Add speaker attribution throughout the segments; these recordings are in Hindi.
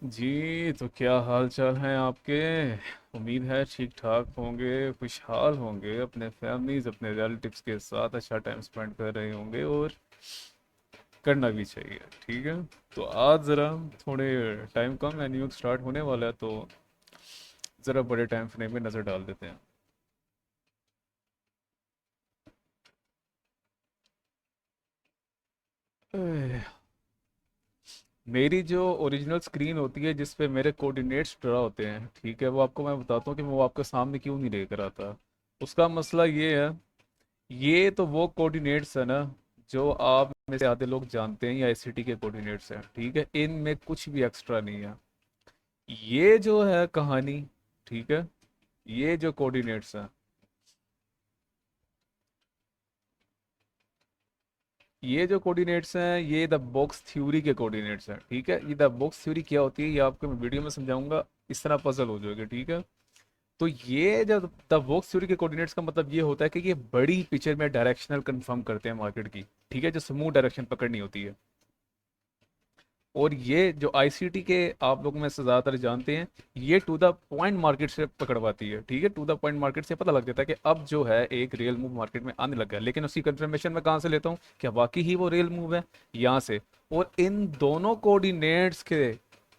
Speaker 1: जी तो क्या हाल चाल है आपके। उम्मीद है ठीक ठाक होंगे, खुशहाल होंगे, अपने फैमिलीज अपने रिलेटिव्स के साथ अच्छा टाइम स्पेंड कर रहे होंगे और करना भी चाहिए। ठीक है। तो आज ज़रा थोड़े टाइम कम है, न्यूज़ स्टार्ट होने वाला है, तो ज़रा बड़े टाइम फ्रेम में नज़र डाल देते हैं। एह, मेरी जो ओरिजिनल स्क्रीन होती है जिस पे मेरे कोऑर्डिनेट्स ड्रा होते हैं, ठीक है, वो आपको मैं बताता हूँ कि मैं वो आपके सामने क्यों नहीं लेकर आता। उसका मसला ये है, ये तो वो कोऑर्डिनेट्स है ना जो आप में से आधे लोग जानते हैं, ये आईसीटी के कोऑर्डिनेट्स हैं। ठीक है, इनमें कुछ भी एक्स्ट्रा नहीं है। ये जो है कहानी, ठीक है, ये जो कोऑर्डिनेट्स हैं, ये जो कोऑर्डिनेट्स हैं ये द बॉक्स थ्योरी के कोऑर्डिनेट्स हैं। ठीक है, ये द बॉक्स थ्योरी क्या होती है ये आपको मैं वीडियो में समझाऊंगा, इस तरह पजल हो जाएगा। ठीक है। तो ये जो द बॉक्स थ्योरी के कोऑर्डिनेट्स का मतलब ये होता है कि ये बड़ी पिक्चर में डायरेक्शनल कंफर्म करते हैं मार्केट की। ठीक है, जो स्मूथ डायरेक्शन पकड़नी होती है। और ये जो आईसीटी के आप लोग में से ज़्यादातर जानते हैं, ये टू द पॉइंट मार्केट से पकड़वाती है। ठीक है, टू द पॉइंट मार्केट से पता लग जाता है कि अब जो है एक रियल मूव मार्केट में आने लगा है। लेकिन उसकी कंफर्मेशन मैं कहाँ से लेता हूँ, क्या वाकई ही वो रियल मूव है, यहाँ से। और इन दोनों कोऑर्डिनेट्स के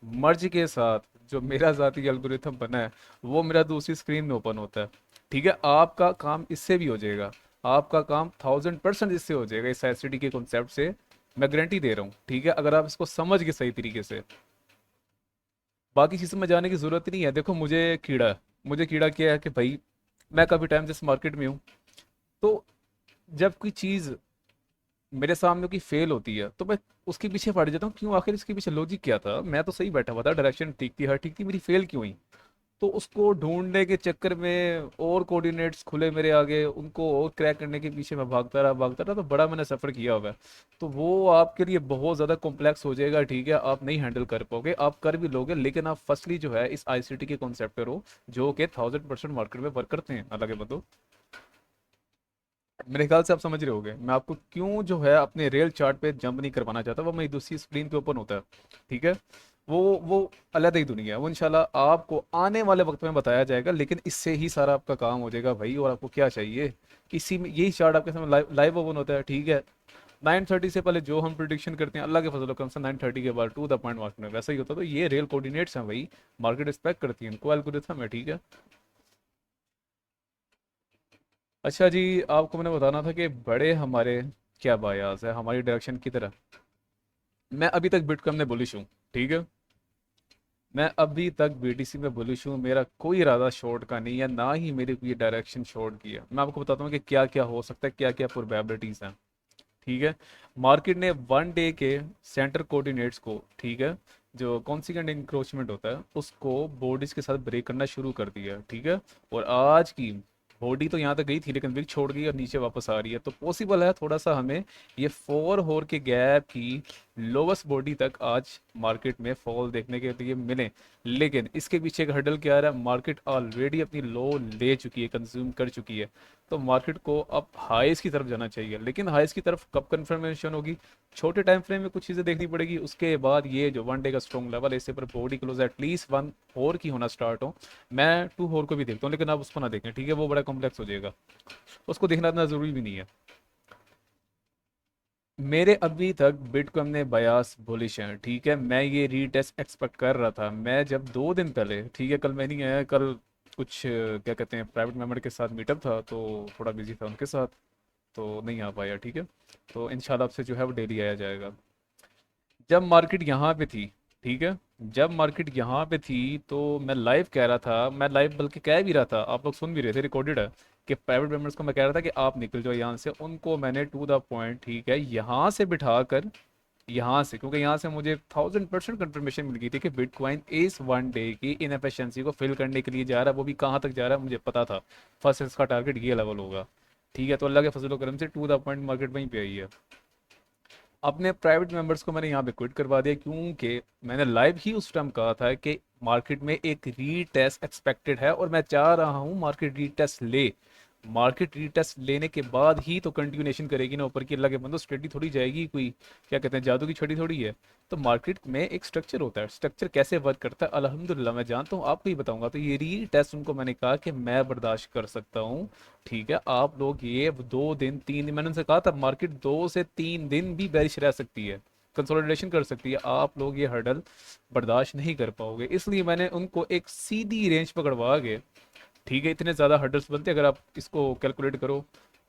Speaker 1: मर्ज के साथ जो मेरा ज़ाती एल्गोरिथम बना है, वो मेरा दूसरी स्क्रीन में ओपन होता है। ठीक है, आपका काम इससे भी हो जाएगा। आपका काम 1000% इससे हो जाएगा, इस आईसीटी के कॉन्सेप्ट से। मैं गारंटी दे रहा हूँ। ठीक है, अगर आप इसको समझ गए सही तरीके से, बाकी चीज़ में जाने की ज़रूरत ही नहीं है। देखो, मुझे कीड़ा है। मुझे कीड़ा क्या है कि भाई, मैं काफ़ी टाइम से इस मार्केट में हूँ। तो जब कोई चीज़ मेरे सामने की फेल होती है तो मैं उसके पीछे पड़ जाता हूँ, क्यों, आखिर इसके पीछे लॉजिक क्या था। मैं तो सही बैठा हुआ था, डायरेक्शन ठीक थी, हर ठीक थी, मेरी फेल क्यों हुई। तो उसको ढूंढने के चक्कर में और कोऑर्डिनेट्स खुले मेरे आगे, उनको और क्रैक करने के पीछे मैं भागता रहा, तो बड़ा मैंने सफ़र किया हुआ है। तो वो आपके लिए बहुत ज़्यादा कॉम्प्लेक्स हो जाएगा। ठीक है, आप नहीं हैंडल कर पाओगे, आप कर भी लोगे लेकिन आप फर्स्टली जो है इस आईसीटी के कॉन्सेप्ट पर हो, जो कि 1000% मार्केट में वर्क करते हैं। अलग बताओ, मेरे ख्याल से आप समझ रहे होगे मैं आपको क्यों जो है अपने रेल चार्ट पे जंप नहीं करवाना चाहता, वो मेरी दूसरी स्क्रीन पे ओपन होता है। ठीक है, वो अलग ही दुनिया है, वो इंशाल्लाह आपको आने वाले वक्त में बताया जाएगा। लेकिन इससे ही सारा आपका काम हो जाएगा भाई, और आपको क्या चाहिए। इसी में यही चार्ट आपके सामने लाइव लाइव ओपन होता है। ठीक है, 9:30 से पहले जो हम प्रिडिक्शन करते हैं, अल्लाह के फजल करम से 9:30 के बाद टू द पॉइंट मार्केट में वैसा ही होता है। तो ये रियल कोऑर्डिनेट्स हैं भाई, मार्केट रिस्पेक्ट करती है इनको, एल्गोरिथम है। ठीक है। अच्छा जी, आपको मैंने बताना था कि बड़े हमारे क्या बायास है हमारी डायरेक्शन की तरह। मैं अभी तक बिटकॉइन में बुलिश हूँ। ठीक है, मैं अभी तक बीटीसी में बुलिश हूँ, मेरा कोई इरादा शॉर्ट का नहीं है, ना ही मेरी कोई डायरेक्शन शॉर्ट की है। मैं आपको बताता हूँ कि क्या क्या हो सकता है, क्या क्या प्रोबेबिलिटीज़ हैं। ठीक है, मार्केट ने 1 डे के सेंटर कोऑर्डिनेट्स को, ठीक है, जो कॉन्सिक्वेंट इंक्रोचमेंट होता है उसको बॉडीज के साथ ब्रेक करना शुरू कर दिया। ठीक है, और आज की बॉडी तो यहाँ तक गई थी लेकिन विक छोड़ गई और नीचे वापस आ रही है। तो पॉसिबल है थोड़ा सा हमें ये 4 होर के गैप की लोवेस्ट बॉडी तक आज मार्केट में फॉल देखने के लिए मिले। लेकिन इसके पीछे का हर्डल क्या आ रहा है, मार्केट ऑलरेडी अपनी लो ले चुकी है, कंज्यूम कर चुकी है। तो मार्केट को अब हाईस की तरफ जाना चाहिए। लेकिन हाईस की तरफ कब कंफर्मेशन होगी, छोटे टाइम फ्रेम में कुछ चीज़ें देखनी पड़ेगी, उसके बाद ये जो 1 डे का स्ट्रॉन्ग लेवल है इससे पर बॉडी क्लोज एटलीस्ट 1 होर की होना स्टार्ट हो। मैं 2 होर को भी देखता हूँ लेकिन आप उसको ना देखें। ठीक है, वो बड़ा कॉम्प्लेक्स हो जाएगा, उसको देखना इतना ज़रूरी भी नहीं है। मेरे अभी तक बिटकॉइन में बयास बुलिश हैं। ठीक है, मैं ये रीटेस्ट एक्सपेक्ट कर रहा था। मैं जब 2 दिन पहले, ठीक है, कल मैं नहीं आया, कल कुछ क्या कहते हैं प्राइवेट मेंबर के साथ मीटअप था तो थोड़ा बिजी था उनके साथ, तो नहीं आ पाया। ठीक है, तो इंशाल्लाह आपसे जो है वो डेली आया जाएगा। जब मार्केट यहाँ पे थी, ठीक है, जब मार्केट यहाँ पे थी तो मैं लाइव कह रहा था, मैं लाइव बल्कि कह भी रहा था, आप लोग सुन भी रहे थे, रिकॉर्डेड है, कि प्राइवेट मेंबर्स को मैं कह रहा था कि आप निकल जाओ यहाँ से। उनको मैंने टू द पॉइंट, ठीक है, यहाँ से बिठा कर, यहाँ से, क्योंकि यहाँ से मुझे 1000% कंफर्मेशन मिल गई थी कि बिटकॉइन इस 1 डे की इनएफिशिएंसी को फिल करने के लिए जा रहा है। वो भी कहाँ तक जा रहा है मुझे पता था, फर्स्ट इसका टारगेट ये लेवल होगा। ठीक है, तो अल्लाह के फजल करम से टू द पॉइंट मार्केट वहीं पे आई है। अपने प्राइवेट मेंबर्स को मैंने यहाँ पे क्विट करवा दिया, क्योंकि मैंने लाइव ही उस टाइम कहा था कि मार्केट में एक रीटेस्ट एक्सपेक्टेड है और मैं चाह रहा हूँ मार्केट रीटेस्ट ले। मार्केट रीटेस्ट लेने के बाद ही तो कंटिन्यूएशन करेगी ना ऊपर की, अल्लाह के बंदो स्टडी थोड़ी जाएगी कोई, क्या कहते हैं, जादू की छड़ी थोड़ी है। तो मार्केट में एक स्ट्रक्चर होता है, स्ट्रक्चर कैसे वर्क करता है अल्हम्दुलिल्लाह मैं जानता हूँ, आपको ही बताऊंगा। तो ये रीटेस्ट उनको मैंने कहा कि मैं बर्दाश्त कर सकता हूँ, ठीक है। आप लोग ये 2 दिन 3 दिन, मैंने उनसे कहा था मार्केट 2 से 3 दिन भी बेरिश रह सकती है, कंसोलिडेशन कर सकती है, आप लोग ये हर्डल बर्दाश्त नहीं कर पाओगे। इसलिए मैंने उनको एक सीधी रेंज पकड़वा के, ठीक है, इतने ज़्यादा हर्डल्स बनते हैं, अगर आप इसको कैलकुलेट करो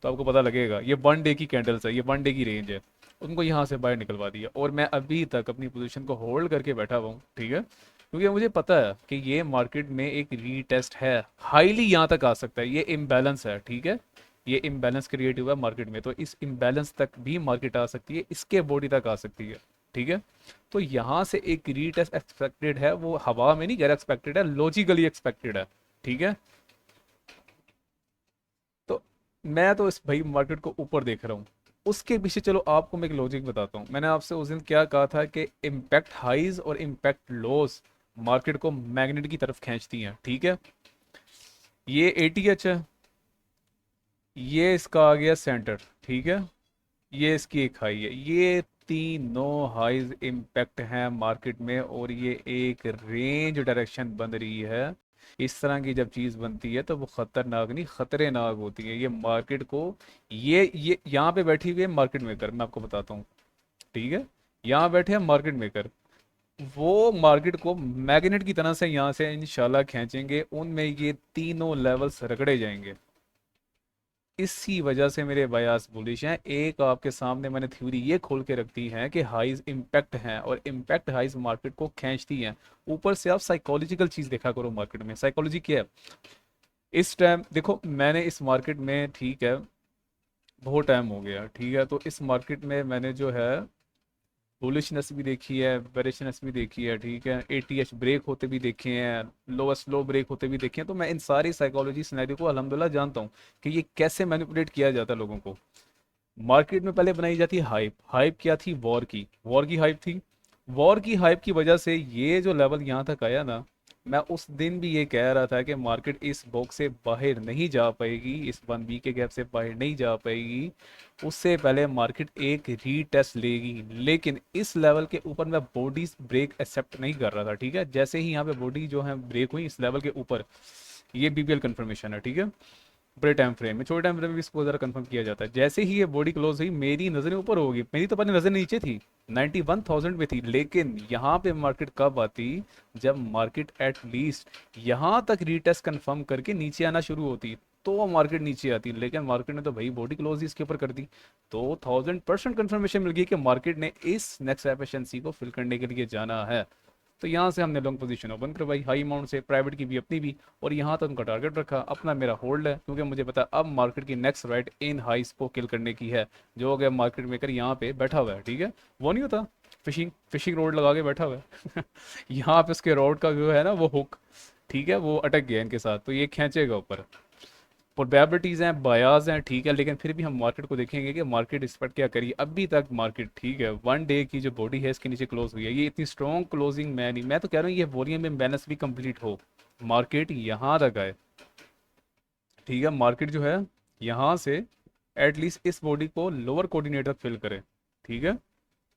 Speaker 1: तो आपको पता लगेगा, ये 1 डे की कैंडल्स है, ये 1 डे की रेंज है, उनको यहाँ से बाहर निकलवा दिया। और मैं अभी तक अपनी पोजीशन को होल्ड करके बैठा हुआ हूँ, ठीक है, क्योंकि मुझे पता है कि ये मार्केट में एक रीटेस्ट है, हाईली यहाँ तक आ सकता है, ये इम्बैलेंस है, ठीक है, ये इम्बैलेंस क्रिएट हुआ है मार्केट में, तो इस इम्बैलेंस तक भी मार्केट आ सकती है, इसके बॉडी तक आ सकती है, ठीक है। तो यहाँ से एक रीटेस्ट एक्सपेक्टेड है, वो हवा में नहीं कह रहा एक्सपेक्टेड है, लॉजिकली एक्सपेक्टेड है, ठीक है। तो मैं तो इस भाई मार्केट को ऊपर देख रहा हूँ, उसके पीछे चलो आपको मैं एक लॉजिक बताता हूँ। मैंने आपसे उस दिन क्या कहा था कि इम्पैक्ट हाइज और इम्पैक्ट लॉस मार्केट को मैग्नेट की तरफ खींचती हैं, ठीक है। ये एटीएच है, ये इसका आ गया सेंटर, ठीक है, ये इसकी एक हाई है, ये तीनों हाइज इम्पैक्ट हैं मार्केट में, और ये एक रेंज डायरेक्शन बन रही है। इस तरह की जब चीज़ बनती है तो वो खतरनाक नहीं खतरनाक होती है, ये मार्केट को, ये यहाँ पे बैठी हुई है मार्केट मेकर, मैं आपको बताता हूँ, ठीक है, यहाँ बैठे हैं मार्केट मेकर, वो मार्केट को मैग्नेट की तरह से यहाँ से इंशाल्लाह खींचेंगे, उनमें ये तीनों लेवल्स रगड़े जाएंगे। इसी वजह से मेरे बयास बुलिश हैं। एक आपके सामने मैंने थ्योरी ये खोल के रखती है कि हाइज इम्पैक्ट हैं, और इम्पैक्ट हाइज मार्केट को खींचती हैं। ऊपर से आप साइकोलॉजिकल चीज़ देखा करो, मार्केट में साइकोलॉजी क्या है। इस टाइम देखो, मैंने इस मार्केट में, ठीक है, बहुत टाइम हो गया, ठीक है, तो इस मार्केट में मैंने जो है बुलिशनेस भी देखी है, बेरिशनेस भी देखी है, ठीक है, एटीएच ब्रेक होते भी देखे हैं, लोअर लो ब्रेक होते भी देखे हैं। तो मैं इन सारी साइकोलॉजी सिनेरियो को अल्हम्दुलिल्लाह जानता हूँ कि ये कैसे मैनिपुलेट किया जाता है लोगों को। मार्केट में पहले बनाई जाती है हाइप, हाइप क्या थी, वॉर की हाइप थी। वॉर की हाइप की वजह से ये जो लेवल यहाँ तक आया ना, मैं उस दिन भी ये कह रहा था कि मार्केट इस बॉक्स से बाहर नहीं जा पाएगी, इस 1 वीक के गैप से बाहर नहीं जा पाएगी, उससे पहले मार्केट एक रीटेस्ट लेगी। लेकिन इस लेवल के ऊपर मैं बॉडी ब्रेक एक्सेप्ट नहीं कर रहा था, ठीक है। जैसे ही यहाँ पे बॉडी जो है ब्रेक हुई इस लेवल के ऊपर, ये बीपीएल कंफर्मेशन है, ठीक है, बड़े टाइम फ्रेम में, छोटे टाइम फ्रेम में भी इसको ज़रा कंफर्म किया जाता है। जैसे ही ये बॉडी क्लोज हुई मेरी नज़रें ऊपर होगी, मेरी तो पहले नज़र नीचे थी, 91,000 में थी। लेकिन यहाँ पे मार्केट कब आती, जब मार्केट एट लीस्ट यहाँ तक रीटेस्ट कंफर्म करके नीचे आना शुरू होती, तो मार्केट नीचे आती। लेकिन मार्केट ने तो भाई बॉडी क्लोज ही इसके ऊपर कर दी, तो 1000% कंफर्मेशन मिल गई कि मार्केट ने इस नेक्स्ट एफिशिएंसी को फिल करने के लिए जाना है। तो यहाँ से हमने लॉन्ग पोजीशन ओपन करवाई हाई अमाउंट से, प्राइवेट की भी अपनी भी, और यहाँ तक उनका टारगेट रखा, अपना मेरा होल्ड है, क्योंकि मुझे पता अब मार्केट की नेक्स्ट राइट इन हाइस को किल करने की है। जो हो गया मार्केट मेकर यहाँ पे बैठा हुआ है, ठीक है, वो नहीं होता फिशिंग फिशिंग रोड लगा के बैठा हुआ है यहाँ पे उसके रोड का जो है ना वो हुक, ठीक है, वो अटक गया इनके साथ, तो ये खींचेगा ऊपर। प्रोबेबिलिटीज़ हैं, बयास हैं, ठीक है, लेकिन फिर भी हम मार्केट को देखेंगे कि मार्केट इस पर क्या करिए। अभी तक मार्केट, ठीक है, 1 डे की जो बॉडी है इसके नीचे क्लोज हुई है, ये इतनी स्ट्रॉन्ग क्लोजिंग मैं नहीं, मैं तो कह रहा हूँ ये वॉल्यूम इम्बैलेंस भी कंप्लीट हो, मार्केट यहाँ तक आए, ठीक है, मार्केट जो है यहाँ से एटलीस्ट इस बॉडी को लोअर कोऑर्डिनेटर फिल करे, ठीक है,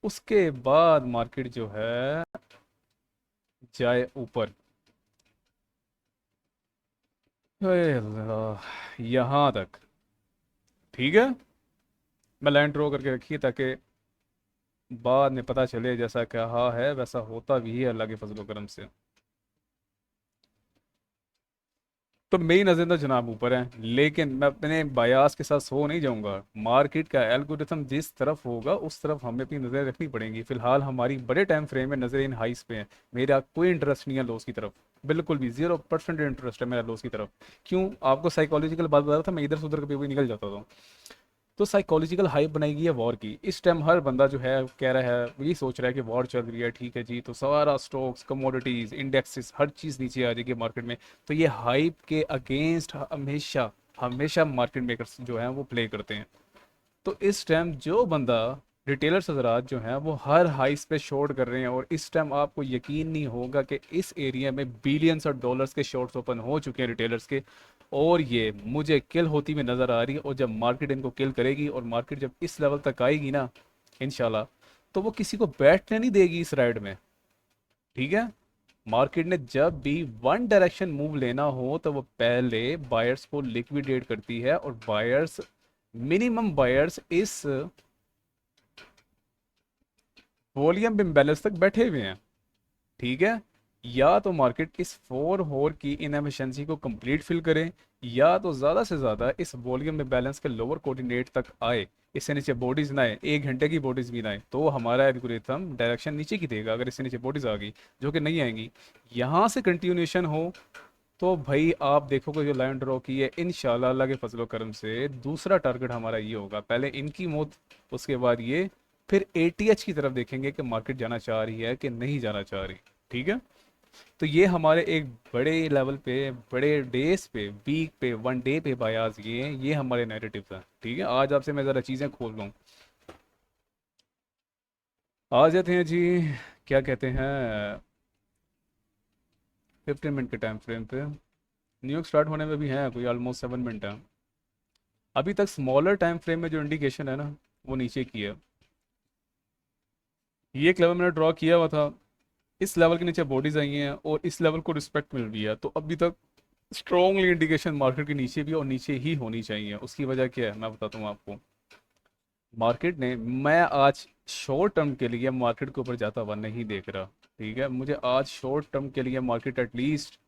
Speaker 1: उसके बाद मार्केट जो है जाए ऊपर। हे अल्लाह, यहाँ तक, ठीक है, मैं लाइन ड्रॉ करके रखी ताकि बाद में पता चले जैसा कहा है वैसा होता भी है अल्लाह के फजल करम से। तो मेरी नज़र तो जनाब ऊपर है, लेकिन मैं अपने बयास के साथ सो नहीं जाऊंगा। मार्केट का एल्गोरिथम जिस तरफ होगा उस तरफ हमें अपनी नज़र रखनी पड़ेंगी। फिलहाल हमारी बड़े टाइम फ्रेम में नज़र इन हाइस पे है। मेरा कोई इंटरेस्ट नहीं है लॉस की तरफ, बिल्कुल भी 0% इंटरेस्ट है मेरा लॉस की तरफ। क्यों, आपको साइकोलॉजिकल बात बता रहा था, मैं इधर से उधर कभी भी निकल जाता था। तो साइकोलॉजिकल हाइप बनाई गई है वॉर की। इस टाइम हर बंदा जो है कह रहा है, यही सोच रहा है कि वॉर चल रही है, ठीक है जी, तो सारा स्टॉक्स, कमोडिटीज, इंडेक्सेस, हर चीज़ नीचे आ जाएगी मार्केट में। तो ये हाइप के अगेंस्ट हमेशा हमेशा मार्केट मेकर्स जो हैं वो प्ले करते हैं। तो इस टाइम जो बंदा रिटेलर्स हजरात जो हैं वो हर हाइस पे शॉर्ट कर रहे हैं, और इस टाइम आपको यकीन नहीं होगा कि इस एरिया में बिलियंस ऑफ डॉलर्स के शॉर्ट्स ओपन हो चुके हैं रिटेलर्स के। और ये मुझे किल होती हुई नज़र आ रही है, और जब मार्केट इनको किल करेगी और मार्केट जब इस लेवल तक आएगी ना, इंशाल्लाह, तो वो किसी को बैठने नहीं देगी इस राइड में। ठीक है, मार्केट ने जब भी वन डायरेक्शन मूव लेना हो तो वो पहले बायर्स को लिक्विडेट करती है, और बायर्स, मिनिमम बायर्स इस वॉल्यूम इम्बैलेंस तक बैठे हुए हैं। ठीक है, या तो मार्केट इस फोर होर की इनएफिशिएंसी को कंप्लीट फिल करे, या तो ज़्यादा से ज़्यादा इस वॉल्यूम बैलेंस के लोअर कोऑर्डिनेट तक आए, इससे नीचे बॉडीज ना आए, 1 घंटे की बॉडीज भी ना आए, तो हमारा एल्गोरिथम डायरेक्शन नीचे की देगा। अगर इससे नीचे बॉडीज आ गई, जो कि नहीं आएंगी, यहाँ से कंटिन्यूएशन हो, तो भाई आप देखोगे जो लाइन ड्रॉ की है, इंशाल्लाह अल्लाह के फजल व करम से दूसरा टारगेट हमारा ये होगा, पहले इनकी मौत, उसके बाद ये, फिर एटीएच की तरफ देखेंगे कि मार्केट जाना चाह रही है कि नहीं जाना चाह रही। ठीक है, तो ये हमारे एक बड़े लेवल पे, बड़े डेज पे, वीक पे, वन डे पे बायाज, ये हमारे नैरेटिव्स हैं। ठीक है, आज आपसे मैं ज़रा चीज़ें खोल रहा हूँ। आ जाते हैं जी, क्या कहते हैं, 15 मिनट के टाइम फ्रेम पे। न्यूयॉर्क स्टार्ट होने में भी है कोई ऑलमोस्ट 7 मिनट है। अभी तक स्मॉलर टाइम फ्रेम में जो इंडिकेशन है ना, वो नीचे की है। ये एक लेवल मैंने ड्रॉ किया हुआ था, इस लेवल के नीचे बॉडीज आई हैं और इस लेवल को रिस्पेक्ट मिल रही है, तो अभी तक स्ट्रॉन्गली इंडिकेशन मार्केट के नीचे भी और नीचे ही होनी चाहिए। उसकी वजह क्या है मैं बताता हूँ आपको। मार्केट ने, मैं आज शॉर्ट टर्म के लिए मार्केट के ऊपर जाता हुआ नहीं देख रहा। ठीक है, मुझे आज शॉर्ट टर्म के लिए मार्केट एटलीस्ट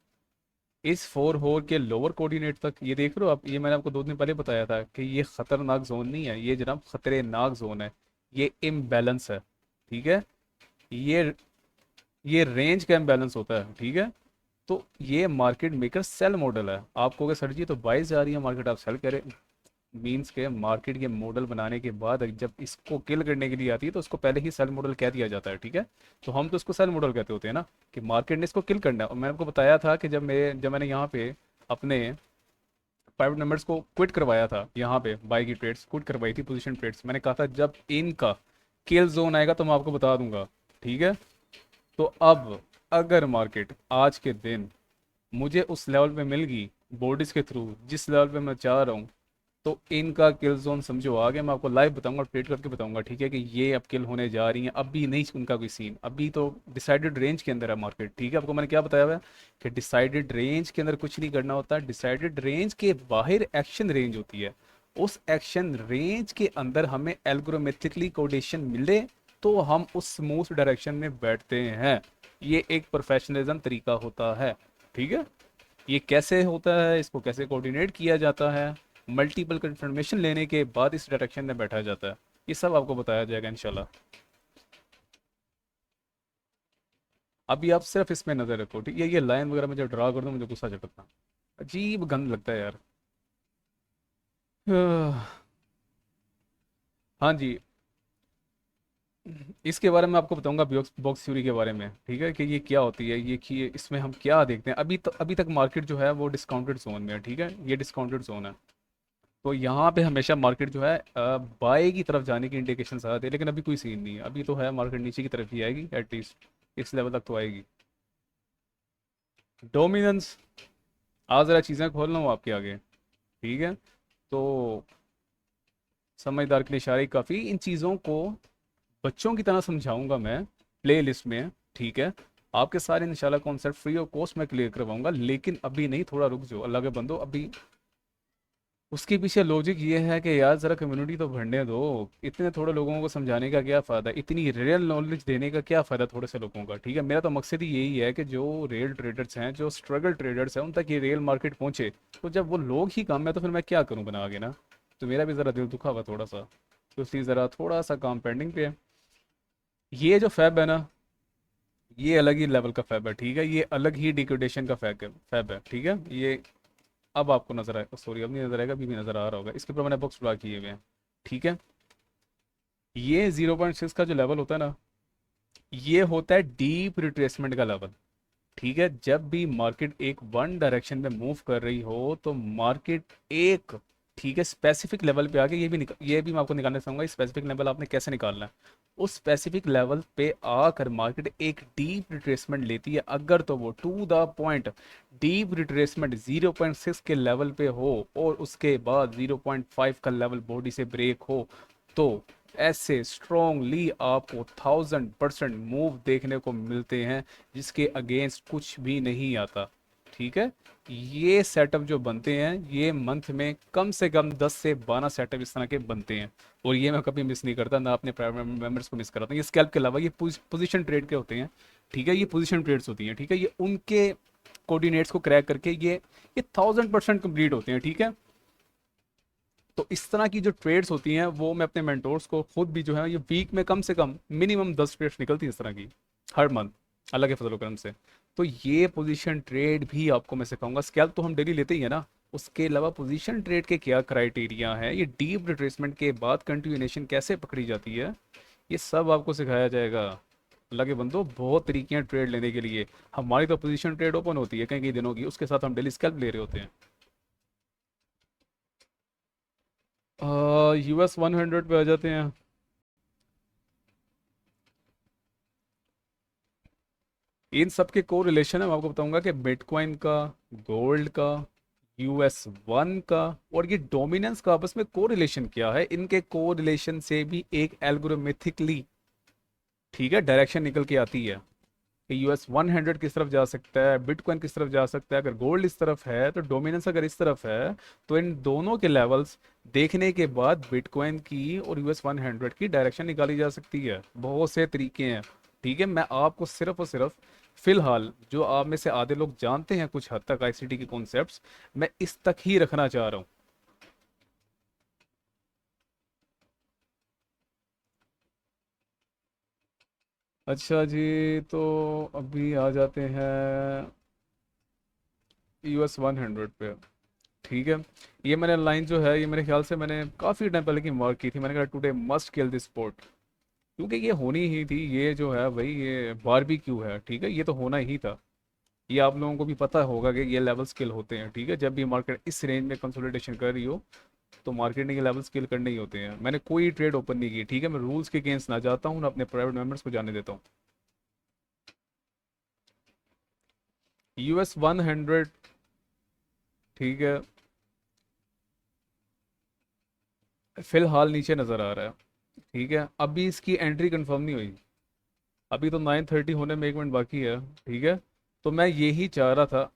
Speaker 1: इस फोर होर के लोअर कोऑर्डिनेट तक, ये देख रहे हो आप, ये मैंने आपको 2 दिन पहले बताया था कि ये खतरनाक जोन नहीं है, ये जनाब खतरनाक जोन है, ये इम्बैलेंस है। ठीक है, ये ये रेंज का इम्बैलेंस होता है। ठीक है, तो ये मार्केट मेकर सेल मॉडल है। आपको अगर सर जी तो बाइस जा रही है मार्केट, आप सेल करें, मीन्स के मार्केट के मॉडल बनाने के बाद जब इसको किल करने के लिए आती है तो उसको पहले ही सेल मॉडल कह दिया जाता है। ठीक है, तो हम तो इसको सेल मॉडल कहते होते हैं ना, कि मार्केट ने इसको किल करना है। और मैंने आपको बताया था कि जब मैंने यहाँ पे अपने प्राइवेट मेंबर्स को क्विट करवाया था, यहाँ पे बाई की ट्रेड्स क्विट करवाई थी, पोजीशन ट्रेड्स, मैंने कहा था जब इनका किल जोन आएगा तो मैं आपको बता दूंगा। ठीक है, तो अब अगर मार्केट आज के दिन मुझे उस लेवल पे मिल गई बॉडीज के थ्रू, जिस लेवल पे मैं चाह रहा हूँ, तो इनका किल जोन समझो आ गया। मैं आपको लाइव बताऊंगा, ट्रेड करके बताऊंगा। ठीक है, कि ये अब किल होने जा रही हैं, अभी नहीं उनका कोई सीन, अभी तो डिसाइडेड रेंज के अंदर है मार्केट। ठीक है, आपको मैंने क्या बताया हुआ है कि डिसाइडेड रेंज के अंदर कुछ नहीं करना होता, डिसाइडेड रेंज के बाहर एक्शन रेंज होती है। उस एक्शन रेंज के अंदर हमें एल्गोरिथमिकली कोऑर्डिनेशन मिले तो हम उस स्मूथ डायरेक्शन में बैठते हैं। ये एक प्रोफेशनलिज्म तरीका होता है। ठीक है, ये कैसे होता है, इसको कैसे कोऑर्डिनेट किया जाता है, मल्टीपल कंफर्मेशन लेने के बाद इस डायरेक्शन में बैठा जाता है, ये सब आपको बताया जाएगा इंशाल्लाह। अभी आप सिर्फ इसमें नज़र रखो। ठीक है, ये लाइन वगैरह मुझे ड्रा कर दो, मुझे गुस्सा चढ़ता, अजीब गंद लगता है यार। हाँ जी, इसके बारे में आपको बताऊंगा, बॉक्स बॉक्स थ्योरी के बारे में। ठीक है, कि ये क्या होती है, ये कि इसमें हम क्या देखते हैं। अभी तक मार्केट जो है वो डिस्काउंटेड जोन में है। ठीक है, ये डिस्काउंटेड जोन है, तो यहाँ पे हमेशा मार्केट जो है बाय की तरफ जाने की इंडिकेशन आते हैं, लेकिन अभी कोई सीन नहीं है। अभी तो है मार्केट नीचे की तरफ ही आएगी, एटलीस्ट इस लेवल तक तो आएगी। डोमिनेंस, आज ज़रा चीज़ें खोल रहा हूँ आपके आगे। ठीक है, तो समझदार के लिए इशारे काफ़ी, इन चीज़ों को बच्चों की तरह समझाऊंगा मैं, प्ले लिस्ट में। ठीक है, आपके सारे इंशाल्लाह कॉन्सेप्ट फ्री ऑफ कॉस्ट में क्लियर करवाऊंगा, लेकिन अभी नहीं, थोड़ा रुक जाओ अल्लाह के बंदो। अभी उसके पीछे लॉजिक ये है कि यार ज़रा कम्युनिटी तो बढ़ने दो, इतने थोड़े लोगों को समझाने का क्या फ़ायदा, इतनी रियल नॉलेज देने का क्या फ़ायदा थोड़े से लोगों का। ठीक है, मेरा तो मकसद ही यही है कि जो रियल ट्रेडर्स हैं, जो स्ट्रगल ट्रेडर्स हैं, उन तक ये रियल मार्केट पहुंचे। तो जब वो लोग ही कम है तो फिर मैं क्या करूँ बना आगे ना। तो मेरा भी ज़रा दिल दुखा हुआ थोड़ा सा, तो इसलिए ज़रा थोड़ा सा काम पेंडिंग पे है। ये जो फैब है ना, ये अलग ही लेवल का फैब है। ठीक है, ये अलग ही डिकोडेशन का फैब है। ठीक है, ये अब आपको नजर आएगा, सॉरी अब नहीं नजर आएगा, अभी भी नजर आ रहा होगा, इसके ऊपर मैंने बॉक्स ड्रा किए हुए हैं। ठीक है, ये 0.6 का जो लेवल होता है ना, ये होता है डीप रिट्रेसमेंट का लेवल। ठीक है, जब भी मार्केट एक वन डायरेक्शन में मूव कर रही हो तो मार्केट एक ठीक है, स्पेसिफिक लेवल पे आके ये भी मैं आपको निकालना चाहूंगा, स्पेसिफिक लेवल आपने कैसे निकालना है। उस स्पेसिफिक लेवल पे आकर मार्केट एक डीप रिट्रेसमेंट लेती है, अगर तो वो to the point deep retracement 0.6 के लेवल पे हो और उसके बाद 0.5 का लेवल बॉडी से ब्रेक हो, तो ऐसे स्ट्रोंगली आपको 1000% मूव देखने को मिलते हैं, जिसके अगेंस्ट कुछ भी नहीं आता। ठीक है, ये सेटअप जो बनते हैं ये मंथ में कम से कम 10 से 12 सेटअप इस तरह के बनते हैं, और ये मैं कभी मिस नहीं करता, ना अपने प्राइवेट मेंबर्स को मिस कराता हूँ। ये स्कैल्प के अलावा ये पोजीशन ट्रेड के होते हैं। ठीक है, ये पोजीशन ट्रेड्स होती हैं। ठीक है, ये उनके कोऑर्डिनेट्स को क्रैक करके ये 1000% कंप्लीट होते हैं। ठीक है, तो इस तरह की जो ट्रेड्स होती हैं वो मैं अपने मेंटोर्स को खुद भी जो है, ये वीक में कम से कम मिनिमम 10 ट्रेड्स निकलती हैं इस तरह की हर मंथ, अल्लाह के फजल करम से। तो ये पोजीशन ट्रेड भी आपको मैं सिखाऊंगा। स्कैल्प तो हम डेली लेते ही है ना, उसके अलावा पोजीशन ट्रेड के क्या क्राइटेरिया है, ये डीप रिट्रेसमेंट के बाद कंटिन्यूएशन कैसे पकड़ी जाती है, ये सब आपको सिखाया जाएगा। अल्लाह के बंदो, बहुत तरीके हैं ट्रेड लेने के लिए। हमारी तो पोजीशन ट्रेड ओपन होती है कई कई दिनों की, उसके साथ हम डेली स्कैल्प ले रहे होते हैं। US 100 पे आ जाते हैं। इन सब के को रिलेशन है, मैं आपको बताऊंगा कि बिटकॉइन का, गोल्ड का, US 1 का और ये डोमिनेंस का आपस में को रिलेशन क्या है। इनके को रिलेशन से भी एक एल्गोरिथमिकली, ठीक है, डायरेक्शन निकल के आती है कि US 100 किस तरफ जा सकता है, बिटकॉइन किस तरफ जा सकता है। अगर गोल्ड इस तरफ है तो डोमिनेंस अगर इस तरफ है, तो इन दोनों के लेवल्स देखने के बाद बिटकॉइन की और US 100 की डायरेक्शन निकाली जा सकती है। बहुत से तरीके हैं। ठीक है, मैं आपको सिर्फ और सिर्फ फिलहाल जो आप में से आधे लोग जानते हैं कुछ हद तक ICT के कॉन्सेप्ट्स, मैं इस तक ही रखना चाह रहा हूँ। अच्छा जी, तो अभी आ जाते हैं US 100 पे। ठीक है, ये मैंने लाइन जो है, ये मेरे ख्याल से मैंने काफ़ी टाइम पहले की मार्क की थी। मैंने कहा today must kill this sport, क्योंकि ये होनी ही थी। ये जो है भाई, ये बारबेक्यू है। ठीक है, ये तो होना ही था। ये आप लोगों को भी पता होगा कि ये लेवल स्किल होते हैं। ठीक है, जब भी मार्केट इस रेंज में कंसोलिडेशन कर रही हो, तो मार्केट ने ये लेवल स्किल करने ही होते हैं। मैंने कोई ट्रेड ओपन नहीं की। ठीक है, मैं रूल्स के अगेंस्ट ना जाता हूँ, ना अपने प्राइवेट मेंबर्स को जाने देता हूँ। US 100, ठीक है, फिलहाल नीचे नज़र आ रहा है। ठीक है, अभी इसकी एंट्री कंफर्म नहीं हुई। अभी तो 9:30 होने में 1 मिनट बाकी है। ठीक है, तो मैं यही चाह रहा था।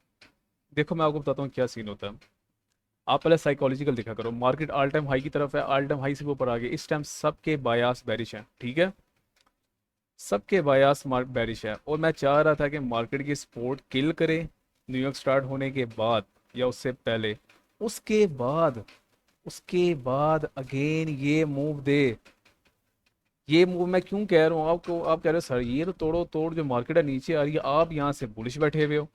Speaker 1: देखो, मैं आपको बताता हूँ क्या सीन होता है। आप पहले साइकोलॉजिकल देखा करो। मार्केट ऑल टाइम हाई की तरफ है, ऑल टाइम हाई से भी ऊपर आ गई। इस टाइम सबके बायास बैरिश हैं। ठीक है, सबके बायास मार्क बैरिश है, और मैं चाह रहा था कि मार्केट की सपोर्ट किल करे न्यूयॉर्क स्टार्ट होने के बाद या उससे पहले। उसके बाद उसके बाद अगेन ये मूव दे। ये मूव मैं क्यों कह रहा हूँ आपको, आप कह रहे हो सर ये तो तोड़ो तोड़ जो मार्केट है नीचे आ रही है, आप यहाँ से बुलिश बैठे हुए हो।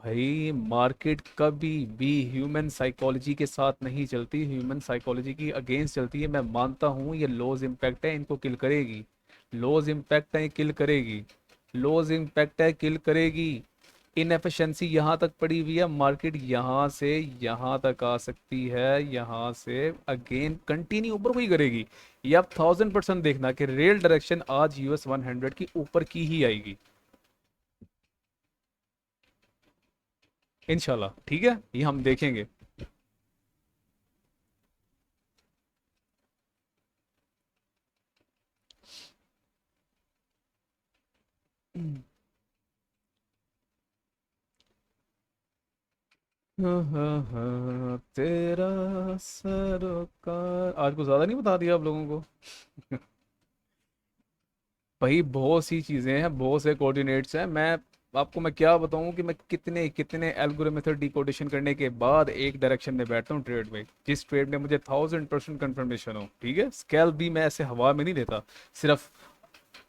Speaker 1: भाई, मार्केट कभी भी ह्यूमन साइकोलॉजी के साथ नहीं चलती, ह्यूमन साइकोलॉजी की अगेंस्ट चलती है। मैं मानता हूँ ये लॉज इम्पैक्ट है, इनको किल करेगी। लॉज इम्पैक्ट है, किल करेगी। लॉज इम्पैक्ट है, किल करेगी। इनएफिशिएंसी यहाँ तक पड़ी हुई है, मार्केट यहाँ से यहाँ तक आ सकती है, यहाँ से अगेन कंटिन्यू ऊपर को ही करेगी। ये आप 1000% देखना कि रियल डायरेक्शन आज US 100 की ऊपर की ही आएगी, इंशाल्लाह। ठीक है, ये हम देखेंगे। तेरा सरोकार, आज को ज्यादा नहीं बता दिया आप लोगों को। भाई, बहुत सी चीजें हैं, बहुत से कोऑर्डिनेट्स हैं। मैं क्या बताऊं कि मैं कितने कितने एल्गोरिथम मेथड डिकोडेशन करने के बाद एक डायरेक्शन में बैठता हूँ ट्रेड में, जिस ट्रेड में मुझे 1000% कंफर्मेशन हो। ठीक है, स्कैल्प भी मैं ऐसे हवा में नहीं लेता। सिर्फ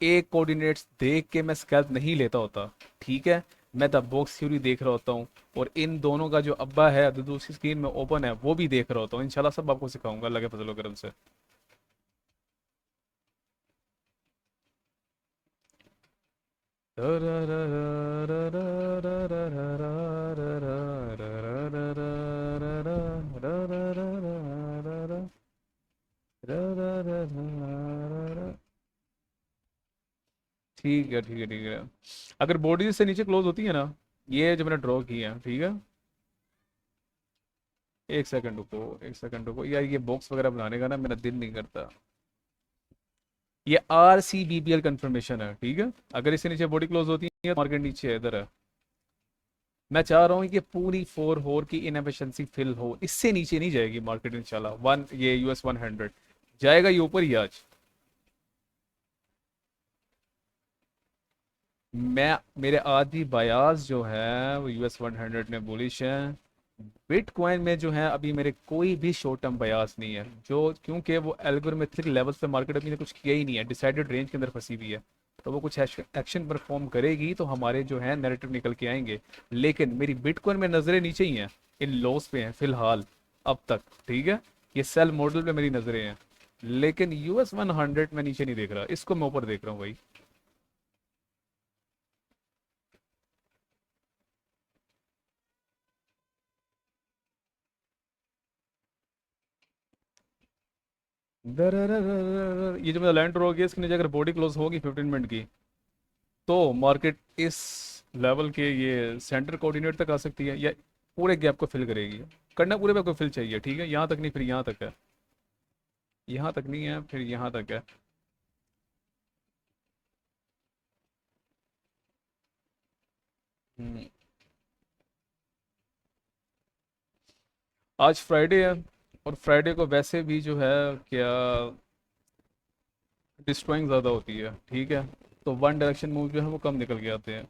Speaker 1: एक कोऑर्डिनेट्स देख के मैं स्कैल्प नहीं लेता होता। ठीक है, मैं द बॉक्स थ्योरी देख रहा होता हूँ, और इन दोनों का जो अब्बा है जो दूसरी स्क्रीन में ओपन है वो भी देख रहा होता हूँ। इंशाल्लाह सब आपको सिखाऊंगा अल्लाह के फजल करम से। ठीक है ठीक है ठीक है। अगर बॉडी से नीचे क्लोज होती है ना, ये जो मैंने ड्रॉ की है, ठीक है। एक सेकंड रुको, एक सेकंड रुको यार, ये बॉक्स वगैरह बनाने का ना मेरा दिल नहीं करता। ये RCBBL कंफर्मेशन है, ठीक है। अगर इससे नीचे बॉडी क्लोज होती है, मार्केट नीचे है, इधर है। मैं चाह रहा हूँ कि पूरी 4 होर की इनएफिशिएंसी फिल हो, इससे नीचे नहीं जाएगी मार्केट इंशाल्लाह। वन ये US 100 जाएगा ये ऊपर ही आज। मैं मेरे आधी बयास जो है वो US 100 में बुलिश है। बिटकॉइन में जो है अभी मेरे कोई भी शॉर्ट टर्म बयास नहीं है, जो क्योंकि वो एल्गोरिथमिक लेवल्स पे मार्केट अभी ने कुछ किया ही नहीं है, डिसाइडेड रेंज के अंदर फंसी हुई है। तो वो कुछ एक्शन परफॉर्म करेगी तो हमारे जो है नैरेटिव निकल के आएंगे। लेकिन मेरी बिटकॉइन में नज़रें नीचे ही हैं, इन लॉस पे हैं फिलहाल अब तक, ठीक है। ये सेल मॉडल पे मेरी नज़रें हैं, लेकिन US 100 में नीचे नहीं देख रहा, इसको मैं ऊपर देख रहा हूँ भाई। ये जो मेरा लैंड हो गया, इसके नीचे अगर बॉडी क्लोज होगी 15 मिनट की, तो मार्केट इस लेवल के ये सेंटर कोऑर्डिनेट तक आ सकती है, या पूरे गैप को फिल करेगी। करना पूरे पे को फिल चाहिए, ठीक है। यहाँ तक नहीं, फिर यहाँ तक है। यहाँ तक नहीं है, फिर यहाँ तक है। हम्म, आज फ्राइडे है, और फ्राइडे को वैसे भी जो है क्या डिस्ट्रॉइंग ज़्यादा होती है, ठीक है। तो वन डायरेक्शन मूव जो है वो कम निकल के आते हैं।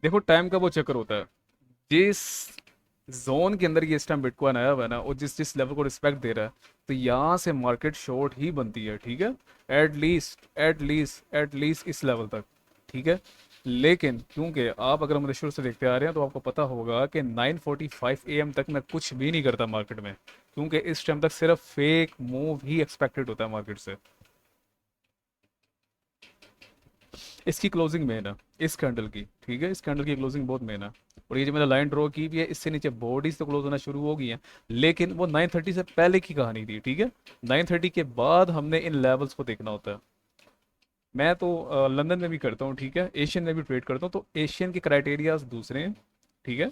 Speaker 1: देखो टाइम का वो चक्कर होता है, जिस जोन के अंदर ये इस टाइम बिटकॉइन आया हुआ है ना, और जिस जिस लेवल को रिस्पेक्ट दे रहा है, तो यहाँ से मार्केट शॉर्ट ही बनती है, ठीक है। एट लीस्ट इस लेवल तक, ठीक है। लेकिन क्योंकि आप अगर मुझे शुरू से देखते आ रहे हैं तो आपको पता होगा कि 9:45 AM तक मैं कुछ भी नहीं करता मार्केट में, क्योंकि इस टाइम तक सिर्फ फेक मूव ही एक्सपेक्टेड होता है मार्केट से। इसकी क्लोजिंग मेन है, इस कैंडल की, ठीक है। इस कैंडल की क्लोजिंग बहुत मेन है। और ये जो मैंने लाइन ड्रॉ की भी है, इससे नीचे बॉडीज तो क्लोज होना शुरू हो गई हैं, लेकिन वो 9:30 से पहले की कहानी थी, ठीक है। 9:30 के बाद हमने इन लेवल्स को देखना होता है। मैं तो लंदन में भी करता हूँ, ठीक है, एशियन में भी ट्रेड करता हूँ, तो एशियन के क्राइटेरियाज दूसरे हैं, ठीक है।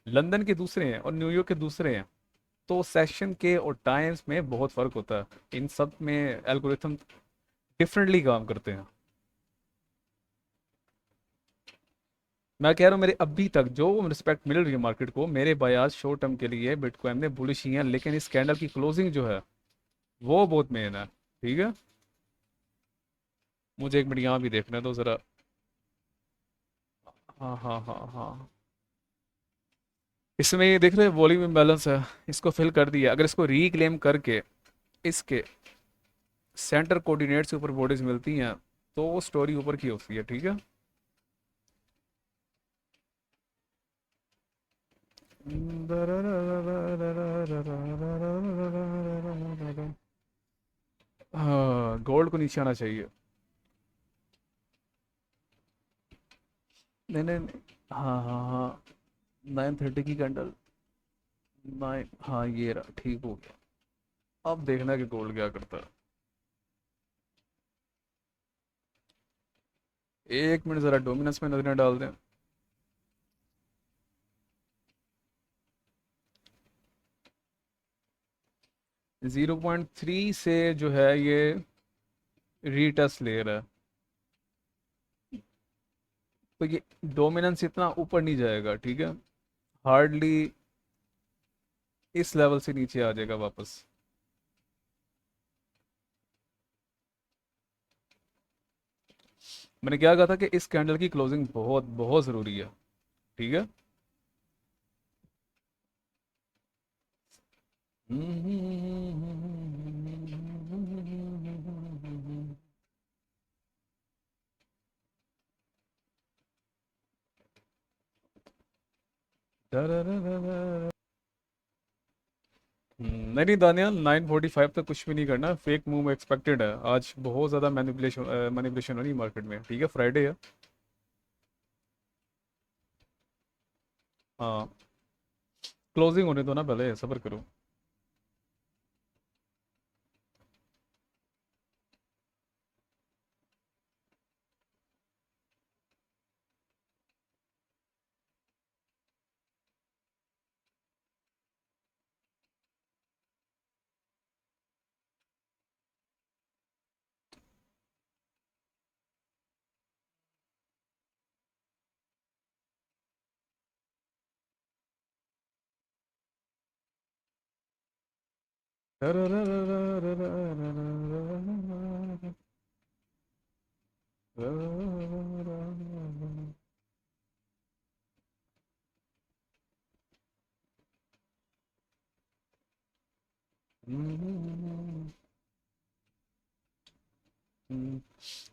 Speaker 1: लंदन के दूसरे हैं और न्यूयॉर्क के दूसरे हैं। तो सेशन के और टाइम्स में बहुत फ़र्क होता है, इन सब में एल्गोरिथम डिफरेंटली काम करते हैं। मैं कह रहा हूँ मेरे अभी तक जो रिस्पेक्ट मिल रही है मार्केट को, मेरे बयास शॉर्ट टर्म के लिए बिटकॉइन में बुलिश ही हैं, लेकिन इस कैंडल की क्लोजिंग जो है वो बहुत मेन है, ठीक है। मुझे 1 मिनट यहाँ भी देखना है तो ज़रा। हाँ हाँ हाँ हाँ। इसमें ये देख रहे हैं वॉल्यूम इम्बैलेंस है, इसको फिल कर दिया। अगर इसको रीक्लेम करके इसके सेंटर कोऑर्डिनेट से ऊपर बॉडीज मिलती हैं, तो वो स्टोरी ऊपर की होती है, ठीक है। हाँ, गोल्ड को नीचे आना चाहिए। नहीं नहीं नहीं। हाँ हाँ हाँ। 9:30 की कैंडल। 9, हाँ ये रहा, ठीक हो गया। अब देखना कि गोल्ड क्या करता है। 1 मिनट जरा डोमिनेंस में नजरें डाल दें। 0.3 से जो है ये रीटेस्ट ले रहा है। तो ये डोमिनेंस इतना ऊपर नहीं जाएगा, ठीक है। हार्डली इस लेवल से नीचे आ जाएगा वापस। मैंने क्या कहा था कि इस कैंडल की क्लोजिंग बहुत बहुत ज़रूरी है, ठीक है। नहीं नहीं दानियाल, 9:45 तक कुछ भी नहीं करना। फेक मूव एक्सपेक्टेड है आज, बहुत ज़्यादा मैनिपुलेशन मैनिपुलेशन हो रही मार्केट में, ठीक है, फ्राइडे है। हाँ, क्लोजिंग होने दो ना, पहले सब्र करो।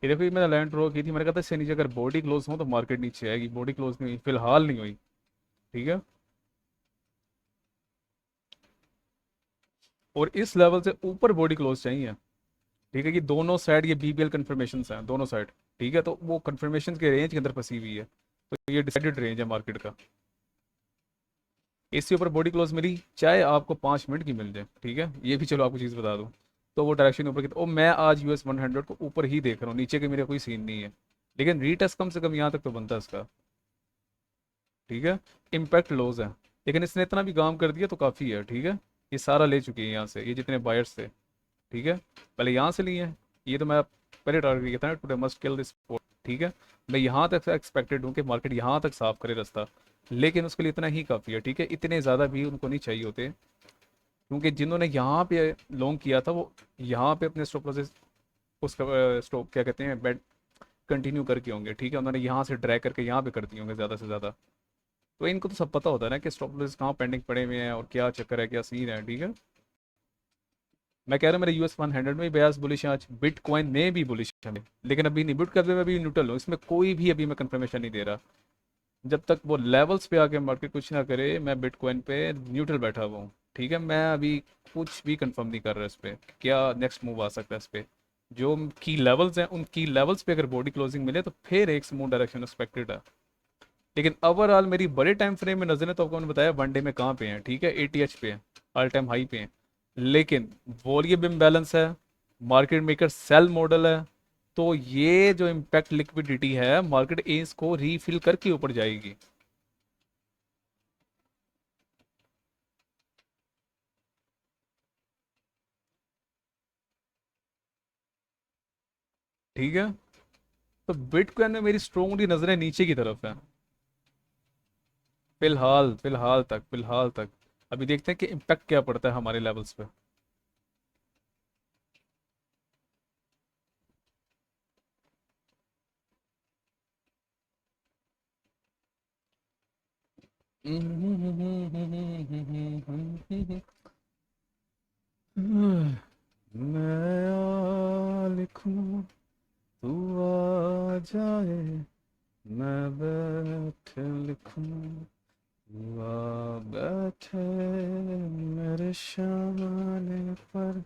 Speaker 1: ये देखो, ये मैंने लैंड ड्रॉ की थी, मैंने कहा था इससे नीचे अगर बॉडी क्लोज हो तो मार्केट नीचे आएगी। बॉडी क्लोज नहीं हुई, फिलहाल नहीं हुई, ठीक है। और इस लेवल से ऊपर बॉडी क्लोज चाहिए, ठीक है। कि दोनों साइड ये बीबीएल कन्फर्मेशन हैं, दोनों साइड, ठीक है। तो वो कन्फर्मेशन के रेंज के अंदर फंसी हुई है। तो ये डिसाइडेड रेंज है मार्केट का। इससे ऊपर बॉडी क्लोज मिली, चाहे आपको 5 मिनट की मिल जाए, ठीक है। ये भी चलो आपको चीज़ बता दूँ। तो वो डायरेक्शन ऊपर की, तो मैं आज US 100 को ऊपर ही देख रहा हूँ, नीचे के मेरा कोई सीन नहीं है। लेकिन रीटेस्ट कम से कम यहाँ तक तो बनता है इसका, ठीक है। इम्पैक्ट लॉस है, लेकिन इसने इतना भी काम कर दिया तो काफ़ी है, ठीक है। ये सारा ले चुके हैं यहाँ से, ये जितने बायर्स थे, ठीक है। पहले यहाँ से लिए हैं। ये तो मैं पहले टारगेट किया था ना, today must kill this port, ठीक है। मैं यहाँ तक एक्सपेक्टेड हूँ कि मार्केट यहाँ तक साफ करे रास्ता, लेकिन उसके लिए इतना ही काफ़ी है, ठीक है। इतने ज़्यादा भी उनको नहीं चाहिए होते, क्योंकि जिन्होंने यहाँ पे लॉन्ग किया था वो यहाँ पे अपने स्टॉप लॉसेस, उसका स्टॉप क्या कहते हैं, बेट कंटिन्यू करके होंगे, ठीक है। उन्होंने यहाँ से ड्रैग करके यहाँ पे कर दिए होंगे ज़्यादा से ज़्यादा। तो इनको तो सब पता होता है ना कि स्टॉप लॉसेस कहाँ पेंडिंग पड़े हुए हैं और क्या चक्कर है, क्या सीन है, ठीक है। मैं कह रहा हूँ मेरे US 100 में भी बयास बुलिश है आज, बिटकॉइन में भी बुलिश है, लेकिन अभी नहीं, बिटकॉइन में अभी न्यूट्रल हूँ, इसमें कोई भी अभी मैं कंफर्मेशन नहीं दे रहा। जब तक वो लेवल्स पे आके मार्केट कुछ ना करे, मैं बिटकॉइन पे न्यूट्रल बैठा हुआ हूँ, ठीक है। मैं अभी कुछ भी कंफर्म नहीं कर रहा इस पे, क्या नेक्स्ट मूव आ सकता है इस पे। जो की लेवल्स हैं, उन की लेवल्स पे अगर बॉडी क्लोजिंग मिले तो फिर एक स्मूथ डायरेक्शन एक्सपेक्टेड है। लेकिन ओवरऑल मेरी बड़े टाइम फ्रेम में नजर है, तो आपको मैंने बताया वन डे में कहाँ पे हैं, ठीक है। ATH पे हैं, ऑल टाइम हाई पे हैं। लेकिन वॉल्यूम इम्बैलेंस है, मार्केट मेकर सेल मॉडल है। तो ये जो इम्पैक्ट लिक्विडिटी है, मार्केट इसको रीफिल करके ऊपर जाएगी, ठीक है। तो बिटकॉइन में मेरी स्ट्रोंगली नजरें नीचे की तरफ है, फिलहाल तक। अभी देखते हैं कि इम्पैक्ट क्या पड़ता है हमारे लेवल्स पे। मैं लिखूं, तू आ जाए, मैं बैठ लिखूं, हुआ बैठे मेरे सामने पर,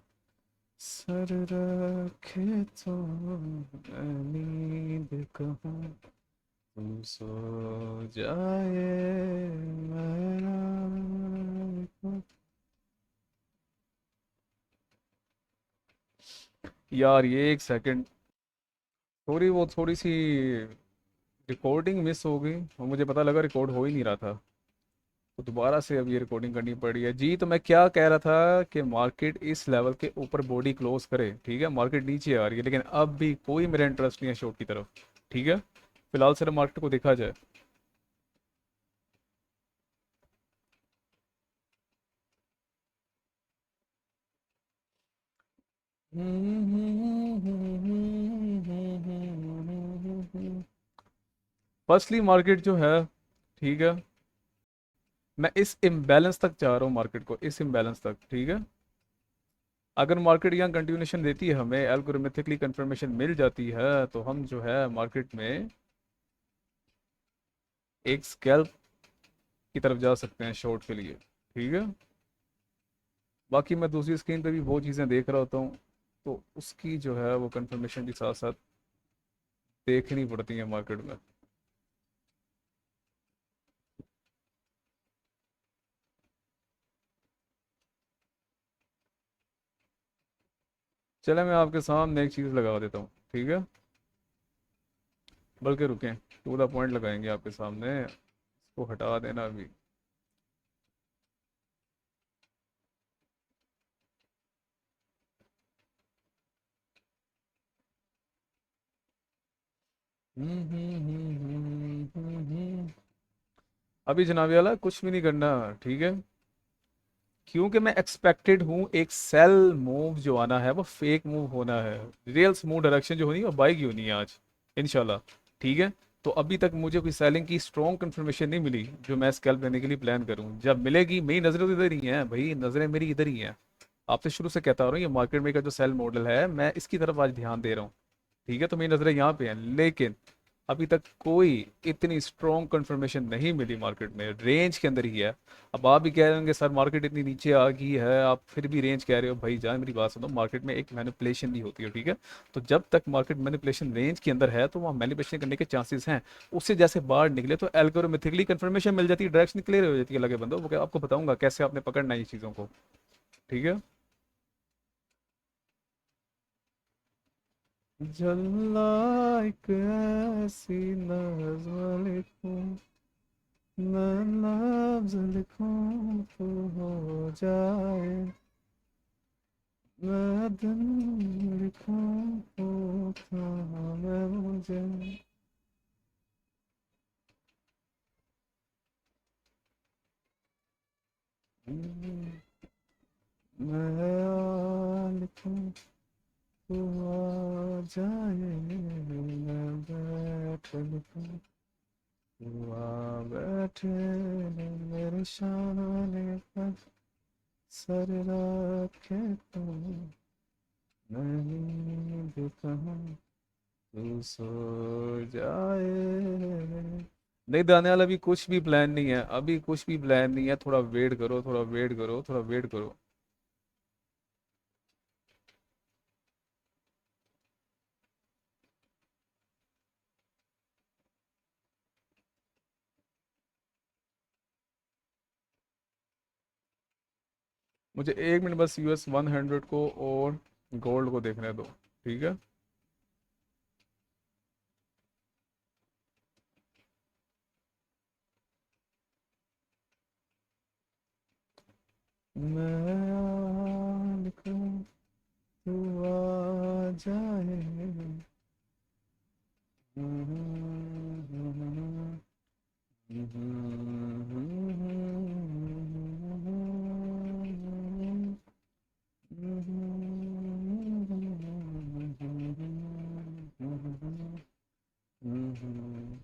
Speaker 1: सर रखे तो मैं नींद कहूँ, तुम सो जाए मेरा। यार ये एक सेकंड, थोड़ी सी रिकॉर्डिंग मिस हो गई और मुझे पता लगा रिकॉर्ड हो ही नहीं रहा था, तो दोबारा से अब ये रिकॉर्डिंग करनी पड़ी है जी। तो मैं क्या कह रहा था कि मार्केट इस लेवल के ऊपर बॉडी क्लोज करे, ठीक है, मार्केट नीचे आ रही है, लेकिन अब भी कोई मेरा इंटरेस्ट नहीं है शॉर्ट की तरफ, ठीक है, फिलहाल सिर्फ मार्केट को देखा जाए। फर्स्टली मार्केट जो है, ठीक है, मैं इस इम्बैलेंस तक चाह रहा हूँ मार्केट को, इस इम्बैलेंस तक, ठीक है। अगर मार्केट यहाँ कंटिन्यूशन देती है, हमें एल्गोरिथमिकली कंफर्मेशन मिल जाती है, तो हम जो है मार्केट में एक स्कैल्प की तरफ जा सकते हैं शॉर्ट के लिए, ठीक है। बाकी मैं दूसरी स्क्रीन पे भी बहुत चीज़ें देख रहा होता हूँ, तो उसकी जो है वो कंफर्मेशन के साथ साथ देखनी पड़ती है मार्केट में। चले मैं आपके सामने एक चीज़ लगा देता हूँ, ठीक है, बल्कि रुकें, टू द पॉइंट लगाएंगे आपके सामने, इसको हटा देना अभी। अभी जनाबी वाला कुछ भी नहीं करना, ठीक है, क्योंकि मैं एक्सपेक्टेड हूँ एक सेल मूव जो आना है वो फेक मूव होना है, रियल स्मूथ डायरेक्शन जो होनी है वो बाई की होनी है आज, इंशाल्लाह, ठीक है। तो अभी तक मुझे कोई सेलिंग की स्ट्रॉन्ग कंफर्मेशन नहीं मिली जो मैं स्कैल्प लेने के लिए प्लान करूँ, जब मिलेगी मेरी नज़रें तो इधर ही हैं भाई, नज़रें मेरी इधर ही हैं। आपसे शुरू से कहता आ रहा हूँ ये मार्केट में का जो सेल मॉडल है मैं इसकी तरफ आज ध्यान दे रहा हूँ, ठीक है, तो मेरी नज़रें यहाँ पे हैं, लेकिन अभी तक कोई इतनी स्ट्रॉन्ग कंफर्मेशन नहीं मिली मार्केट में, रेंज के अंदर ही है। अब आप भी कह रहे होंगे सर मार्केट इतनी नीचे आ गई है, आप फिर भी रेंज कह रहे हो, भाई जान मेरी बात सुनो, मार्केट में एक मैनिपुलेशन भी होती है, ठीक है। तो जब तक मार्केट मैनिपुलेशन रेंज के अंदर है तो वहाँ मैनिपुलेशन करने के चांसेस हैं, उससे जैसे बाहर निकले तो एल्गोरिथमिकली कंफर्मेशन मिल जाती है, डायरेक्शन क्लियर हो जाती है, लगे बंदो वो आपको बताऊंगा कैसे आपने पकड़ना है ये चीज़ों को, ठीक है। जल्ला एक ऐसी नज़्म लिखूं, मैं लफ्ज़ लिखूं तो हो जाए, मैं दिन लिखूं तो थामे मुझे। मैं लिखूं तो आ जाए, मैं बैठ लिखूं तो आ बैठे, मेरे सामने पर सर रखे तो नहीं दिखाऊं, तू सो जाए। नहीं दाने वाला, अभी कुछ भी प्लान नहीं है, अभी कुछ भी प्लान नहीं है, थोड़ा वेट करो, थोड़ा वेट करो, थोड़ा वेट करो। मुझे 1 मिनट बस US 100 को और गोल्ड को देखने दो, ठीक है। मैं लिखूं तू आ जाए।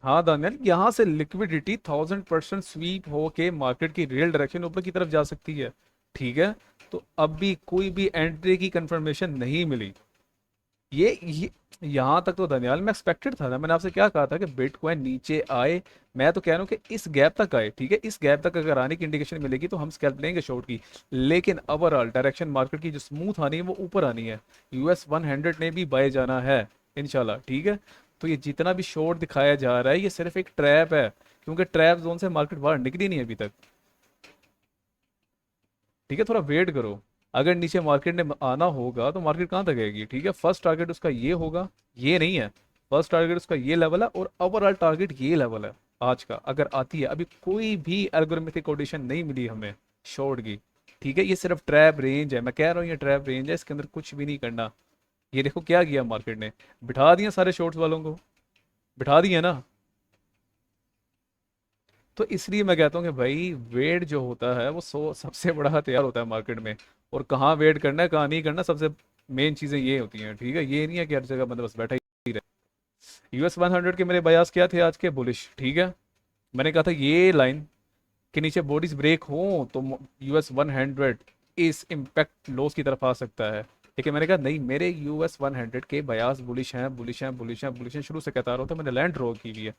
Speaker 1: हाँ दानियल, यहाँ से लिक्विडिटी 1000% स्वीप होके मार्केट की रियल डायरेक्शन ऊपर की तरफ जा सकती है, ठीक है। तो अब भी कोई भी एंट्री की कंफर्मेशन नहीं मिली, ये यहाँ तक तो धनियाल मैं एक्सपेक्टेड था ना, मैंने आपसे क्या कहा था कि बिटकॉइन नीचे आए। मैं तो कह रहा हूँ कि इस गैप तक आए, ठीक है, इस गैप तक अगर आने की इंडिकेशन मिलेगी तो हम स्कैल्प लेंगे शॉर्ट की। लेकिन ओवरऑल डायरेक्शन मार्केट की जो स्मूथ आनी है वो ऊपर आनी है। US 100 ने भी बाय जाना है इंशाल्लाह, ठीक है। तो ये जितना भी शॉर्ट दिखाया जा रहा है ये सिर्फ एक ट्रैप है, क्योंकि ट्रैप जोन से मार्केट बाहर निकली नहीं है अभी तक, ठीक है। थोड़ा वेट करो, अगर नीचे मार्केट ने आना होगा तो मार्केट कहाँ तक आएगी, ठीक है। फर्स्ट टारगेट उसका ये होगा, ये नहीं है। फर्स्ट टारगेट उसका ये लेवल है और ओवरऑल टारगेट ये लेवल है आज का। अगर आती है, अभी कोई भी एल्गोरिथमिक कोटेशन नहीं मिली हमें शॉर्ट की, ठीक है। ये सिर्फ ट्रैप रेंज है, मैं कह रहा हूँ ये ट्रैप रेंज है, इसके अंदर कुछ भी नहीं करना। ये देखो क्या किया मार्केट ने, बिठा दिया सारे शॉर्ट्स वालों को, बिठा दिया ना। तो इसलिए मैं कहता हूँ कि भाई वेट जो होता है वो सबसे बड़ा हथियार होता है मार्केट में। और कहाँ वेट करना है कहाँ नहीं करना, सबसे मेन चीज़ें ये होती हैं, ठीक है। ये नहीं है कि हर जगह बंदा बस बैठा ही रहे। US 100 के मेरे बयास क्या थे आज के, बुलिश, ठीक है। मैंने कहा था ये लाइन के नीचे बॉडीज ब्रेक हो तो US 100 इस इम्पैक्ट लॉस की तरफ आ सकता है। लेकिन मैंने कहा नहीं, मेरे US 100 के बयास बुलिश हैं, बुलिश हैं, बुलिश हैं, बुलिश हैं, शुरू से कहता रहा हूँ। तो मैंने लैंड ड्रॉ की हुई है,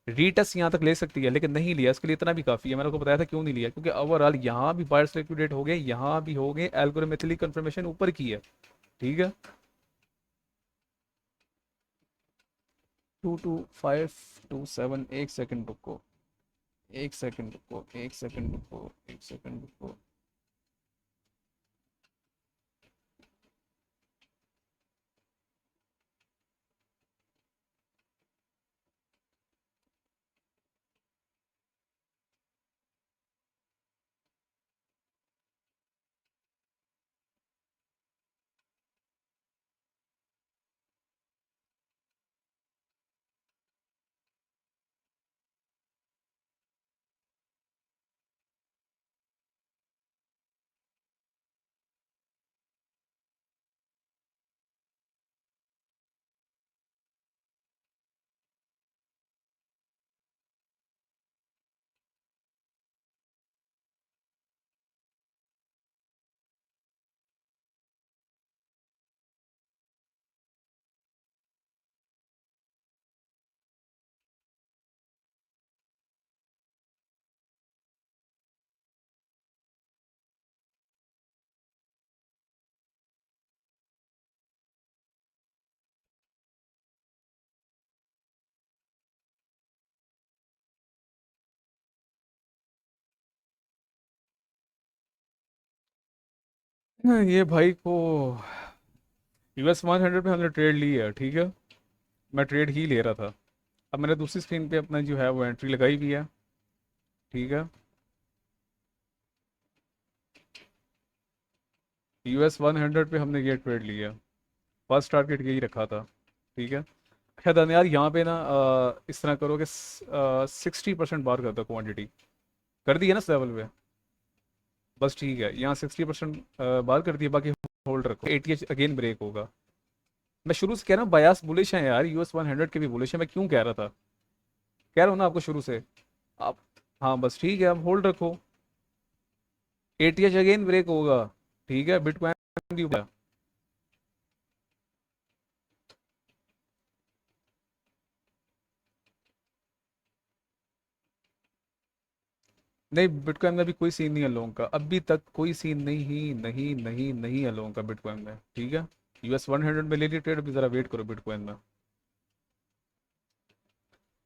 Speaker 1: रीटेस्ट यहाँ तक ले सकती है लेकिन नहीं लिया, इसके लिए इतना भी काफ़ी है। मैंने आपको बताया था क्यों नहीं लिया, क्योंकि ओवरऑल यहाँ भी बायर्स लिक्विडेट हो गए, यहाँ भी हो गए, एल्गोरिथमिकली कंफर्मेशन ऊपर की है, ठीक है। 225227, एक सेकंड रुको, एक सेकंड रुको, एक सेकंड रुको, एक सेकंड रुको। ये भाई को US 100 पे हमने ट्रेड ली है, ठीक है। मैं ट्रेड ही ले रहा था। अब मैंने दूसरी स्क्रीन पे अपना जो है वो एंट्री लगाई भी है, ठीक है। US 100 पे हमने ये ट्रेड लिया, फर्स्ट टारगेट यही रखा था, ठीक है। अच्छा धन यार, यहाँ पे ना इस तरह करो कि 60% बार कर दो क्वान्टिटी, कर दी है ना इस लेवल पे, बस ठीक है। यहाँ 60% बार कर दिए, बाकी होल्ड रखो। ATH अगेन ब्रेक होगा। मैं शुरू से कह रहा हूँ बयास बुलिश है यार, US 100 के भी बुलिश है, मैं क्यों कह रहा था, कह रहा हूँ ना आपको शुरू से। आप, हाँ बस ठीक है, अब होल्ड रखो। ATH अगेन ब्रेक होगा, ठीक है। बिटकॉइन भी होगा। नहीं, बिटकॉइन में भी कोई सीन नहीं है लोगों का, अभी तक कोई सीन नहीं, नहीं नहीं नहीं है लोगों का बिटकॉइन में, ठीक है। US 100 में ले ली ट्रेड, अभी ज़रा वेट करो बिटकॉइन में,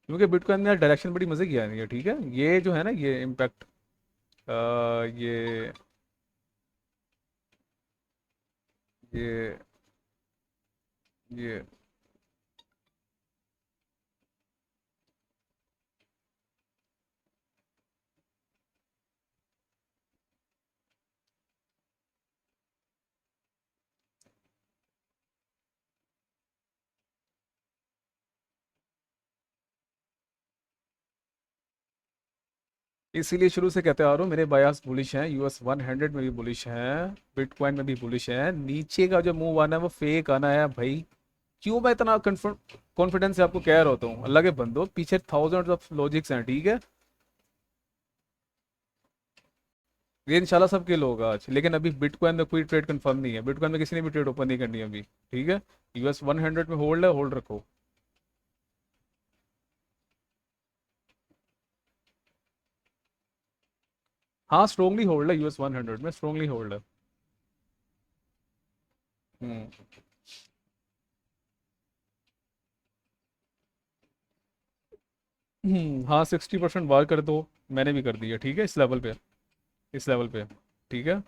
Speaker 1: क्योंकि बिटकॉइन में यार डायरेक्शन बड़ी मज़े की आ रही है, ठीक है। ये जो है ना ये इम्पैक्ट, ये ये ये इसीलिए शुरू से कहते आ रहा हूँ मेरे बायास बुलिश हैं, US 100 में भी बुलिश हैं, बिटकॉइन में भी बुलिश हैं। नीचे का जो मूव आना है वो फेक आना है भाई। क्यों मैं इतना कॉन्फिडेंस से आपको कह रहा होता हूँ, अल्लाह के बंदो, पीछे थाउजेंड ऑफ लॉजिक्स हैं, ठीक है। ये इंशाल्लाह सबके लिए होगा आज, लेकिन अभी बिटकॉइन में कोई ट्रेड कंफर्म नहीं है, बिटकॉइन में किसी ने भी ट्रेड ओपन नहीं करनी है अभी। ठीक है, US 100 में होल्ड है, होल्ड रखो। हाँ स्ट्रोंगली होल्ड है, US 100 में स्ट्रोंगली होल्ड है। हम्म। हाँ 60% बार कर दो, मैंने भी कर दिया, ठीक है, इस लेवल पे, इस लेवल पे। ठीक है,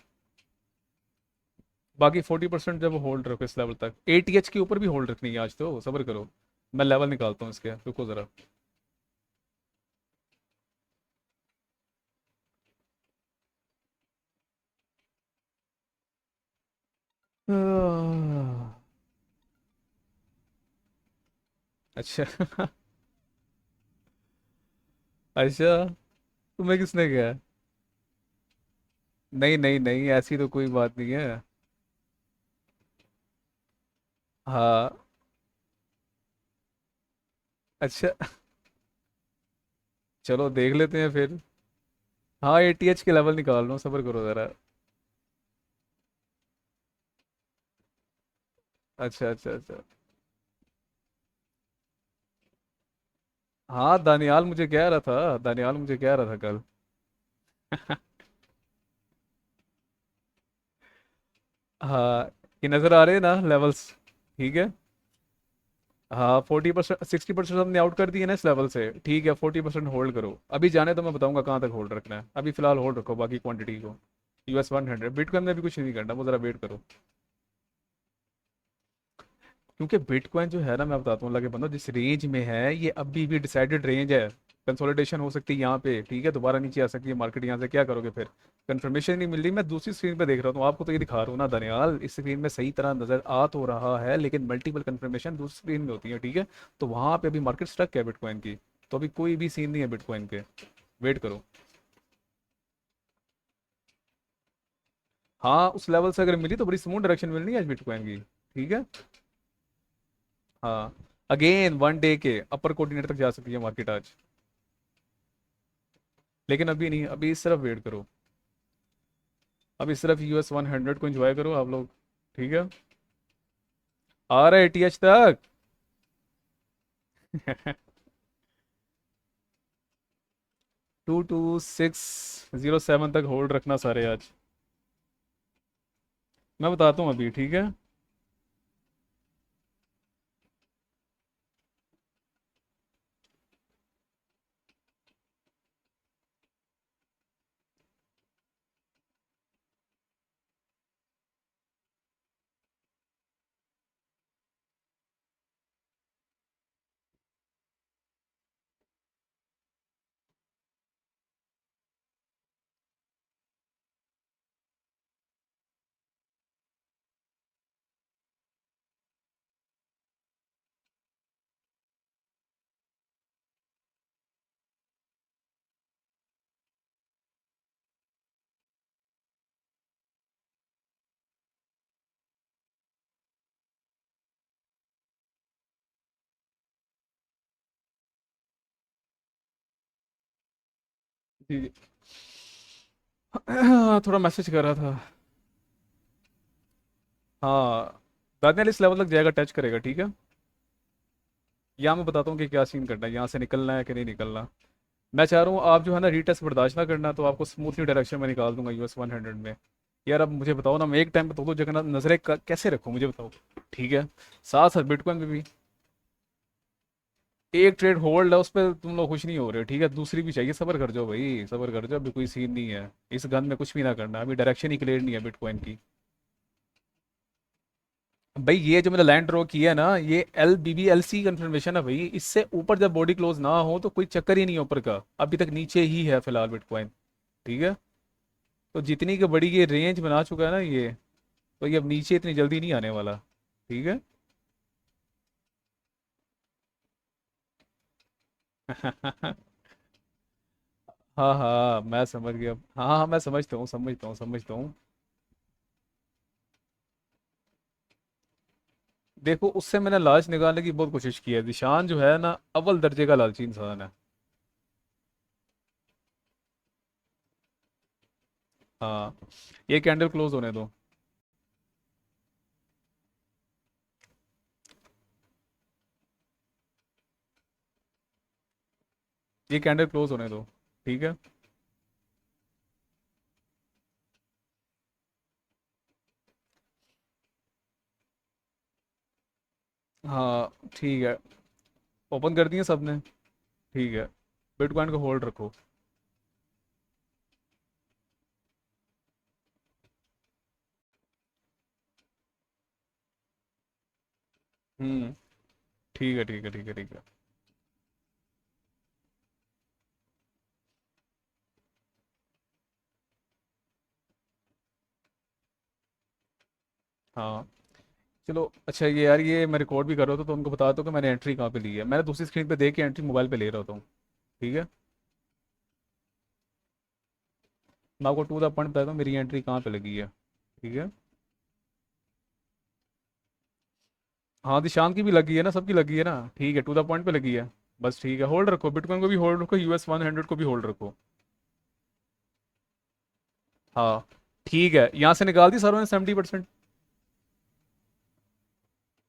Speaker 1: बाकी 40% जब होल्ड रखो इस लेवल तक, ATH के ऊपर भी होल्ड रखनी है आज, तो सब्र करो, मैं लेवल निकालता हूँ इसके, रुको ज़रा। आह, अच्छा। अच्छा, तुम्हें किसने कहा? नहीं नहीं नहीं, ऐसी तो कोई बात नहीं है। हाँ। अच्छा, चलो देख लेते हैं फिर। हाँ ATH के लेवल निकाल लो, सब्र करो ज़रा। अच्छा अच्छा अच्छा। हाँ दानियाल मुझे कह रहा था, दानियाल मुझे कह रहा था कल। हाँ, ये नज़र आ रहे हैं ना लेवल्स? ठीक है। हाँ 40%, 60% हमने आउट कर दिए ना इस लेवल से, ठीक है, 40% होल्ड करो अभी, जाने तो मैं बताऊंगा कहाँ तक होल्ड रखना है, अभी फिलहाल होल्ड रखो बाकी क्वांटिटी को। US 100, बिटकॉइन में भी कुछ नहीं करना, वो ज़रा वेट करो। क्योंकि बिटकॉइन जो है ना, मैं बताता हूँ लगे बंदो, जिस रेंज में है ये अभी भी डिसाइडेड रेंज है। कंसोलिडेशन हो सकती है यहाँ पे, ठीक है, दोबारा नीचे आ सकती है मार्केट, यहाँ से क्या करोगे फिर? कंफर्मेशन नहीं मिल रही, मैं दूसरी स्क्रीन पे देख रहा हूँ, आपको तो ये दिखा रहा हूँ ना दनियाल, इस स्क्रीन में सही तरह नजर आ तो रहा है, लेकिन मल्टीपल कंफर्मेशन दूसरी स्क्रीन में होती है, ठीक है। तो वहां पे अभी मार्केट स्टक है बिटकॉइन की, तो अभी कोई भी सीन नहीं है बिटकॉइन के, वेट करो। हाँ उस लेवल से अगर मिली तो बड़ी स्मूथ डायरेक्शन मिलनी है आज बिटकॉइन की, ठीक है। हाँ, अगेन 1 डे के अपर कोऑर्डिनेट तक जा सकती है मार्केट आज, लेकिन अभी नहीं, अभी सिर्फ वेट करो, अभी सिर्फ US 100 को एंजॉय करो आप लोग। ठीक है, आ रहा है ATH तक। 22607 तक होल्ड रखना सारे आज, मैं बताता हूँ अभी, ठीक है। जी जी। थोड़ा मैसेज कर रहा था। हाँ, दानियल इस लेवल तक जाएगा, टच करेगा, ठीक है। यहाँ मैं बताता हूँ कि क्या सीन करना है, यहाँ से निकलना है कि नहीं निकलना। मैं चाह रहा हूँ आप जो है ना रीटेस्ट बर्दाश्त ना करना, तो आपको स्मूथली डायरेक्शन में निकाल दूंगा US 100 में। यार अब मुझे बताओ ना, मैं एक टाइम पे दो दो जगह नजरें कैसे रखूँ, मुझे बताओ। ठीक है, साथ साथ बिटकॉइन में भी एक ट्रेड होल्ड है, उस पर तुम लोग खुश नहीं हो रहे, ठीक है, दूसरी भी चाहिए, सब्र कर जाओ भाई, सब्र कर जाओ, अभी कोई सीन नहीं है, इस गन में कुछ भी ना करना, अभी डायरेक्शन ही क्लियर नहीं है बिटकॉइन की। भाई ये जो मैंने लैंड ड्रॉ किया है ना, ये LBBLC कंफर्मेशन है भाई, इससे ऊपर जब बॉडी क्लोज ना हो तो कोई चक्कर ही नहीं है ऊपर का, अभी तक नीचे ही है फिलहाल बिटकॉइन। ठीक है, तो जितनी की बड़ी ये रेंज बना चुका है ना ये, तो ये अब नीचे इतनी जल्दी नहीं आने वाला। ठीक है। हाँ हाँ मैं समझ गया, हाँ हाँ मैं समझता हूँ समझता हूँ समझता हूँ। देखो उससे मैंने लालच निकालने की बहुत कोशिश की है, निशान जो है ना अव्वल दर्जे का लालची इंसान है। हाँ, ये कैंडल क्लोज होने दो। ये कैंडल क्लोज होने दो, ठीक है। हाँ ठीक है, ओपन कर दिए सबने, ठीक है। बिटकॉइन को होल्ड रखो। हम्म, ठीक है ठीक है ठीक है ठीक है। हाँ चलो, अच्छा ये यार, ये मैं रिकॉर्ड भी कर रहा था तो उनको बता दो कि मैंने एंट्री कहाँ पे ली है। मैंने दूसरी स्क्रीन पे देख के एंट्री मोबाइल पे ले रहा था, ठीक है। मैं आपको टू द पॉइंट बताता हूँ मेरी एंट्री कहाँ पे लगी है, ठीक है। हाँ दिशांत की भी लगी है ना, सबकी लगी है ना, ठीक है, टू द पॉइंट पे लगी है। बस ठीक है, होल्ड रखो, बिटकॉइन को भी होल्ड रखो, US 100 को भी होल्ड रखो। हाँ ठीक है, यहाँ से निकाल दी सर ने 70%।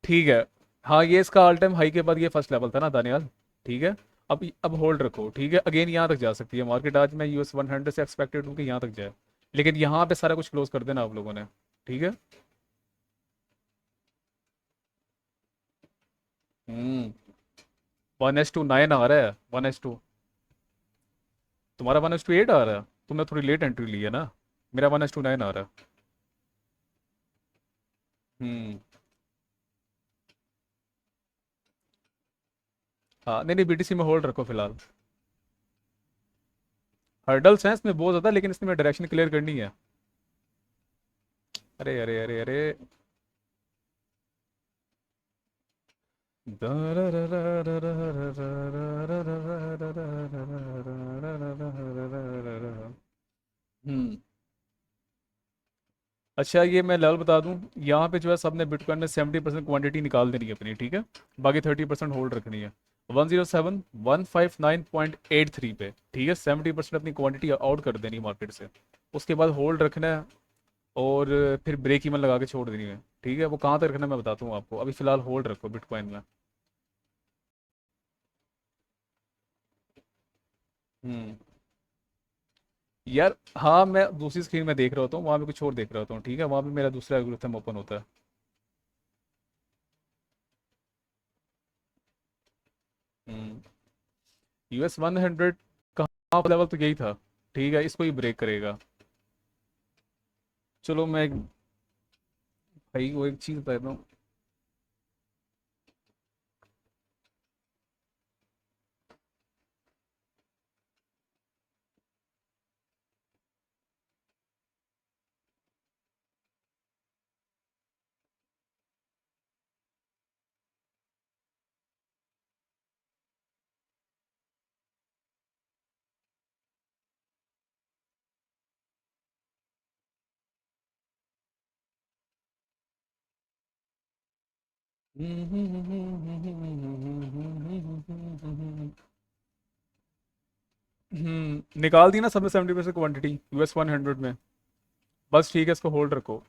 Speaker 1: ठीक है। हाँ ये इसका ऑल टाइम हाई के बाद ये फर्स्ट लेवल था ना दानियाल, ठीक है। अब होल्ड रखो, ठीक है, अगेन यहाँ तक जा सकती है मार्केट। आज मैं US 100 से एक्सपेक्टेड हूँ कि यहाँ तक जाए, लेकिन यहाँ पे सारा कुछ क्लोज कर देना आप लोगों ने, ठीक है। हम्म, 1:9 आ रहा है, 1:2। तुम्हारा 1:8 आ रहा है, तुमने थोड़ी लेट एंट्री ली है ना। मेरा 1:9 आ रहा है। हम्म। हाँ नहीं नहीं, BTC में होल्ड रखो फिलहाल। हर्डल्स हैं इसमें बहुत ज़्यादा, लेकिन इसमें डायरेक्शन क्लियर करनी है। अरे अरे अरे अरे। हम्म। अच्छा ये मैं लेवल बता दूं, यहाँ पे जो है सबने बिटकॉइन में 70% क्वांटिटी निकाल देनी है अपनी, ठीक है। बाकी 30% होल्ड रखनी है। 107,159.83 पे, ठीक है, 70% अपनी क्वांटिटी आउट कर देनी है मार्केट से। उसके बाद होल्ड रखना है, और फिर ब्रेक इवन लगा के छोड़ देनी है, ठीक है। वो कहाँ तक रखना है मैं बताता हूँ आपको, अभी फिलहाल होल्ड रखो बिटकॉइन में। हम्म। यार हाँ, मैं दूसरी स्क्रीन में देख रहा होता हूँ, वहाँ पे कुछ और देख रहा होता हूँ, ठीक है, वहाँ पे मेरा दूसरा एल्गोरिथम ओपन होता है। हम्म। US 100 कहाँ लेवल तो यही था, ठीक है, इसको ही ब्रेक करेगा। चलो मैं भाई वो एक चीज़ बताता हूँ। निकाल दी ना सबने 70% क्वांटिटी US 100 में। बस ठीक है, इसको होल्ड रखो।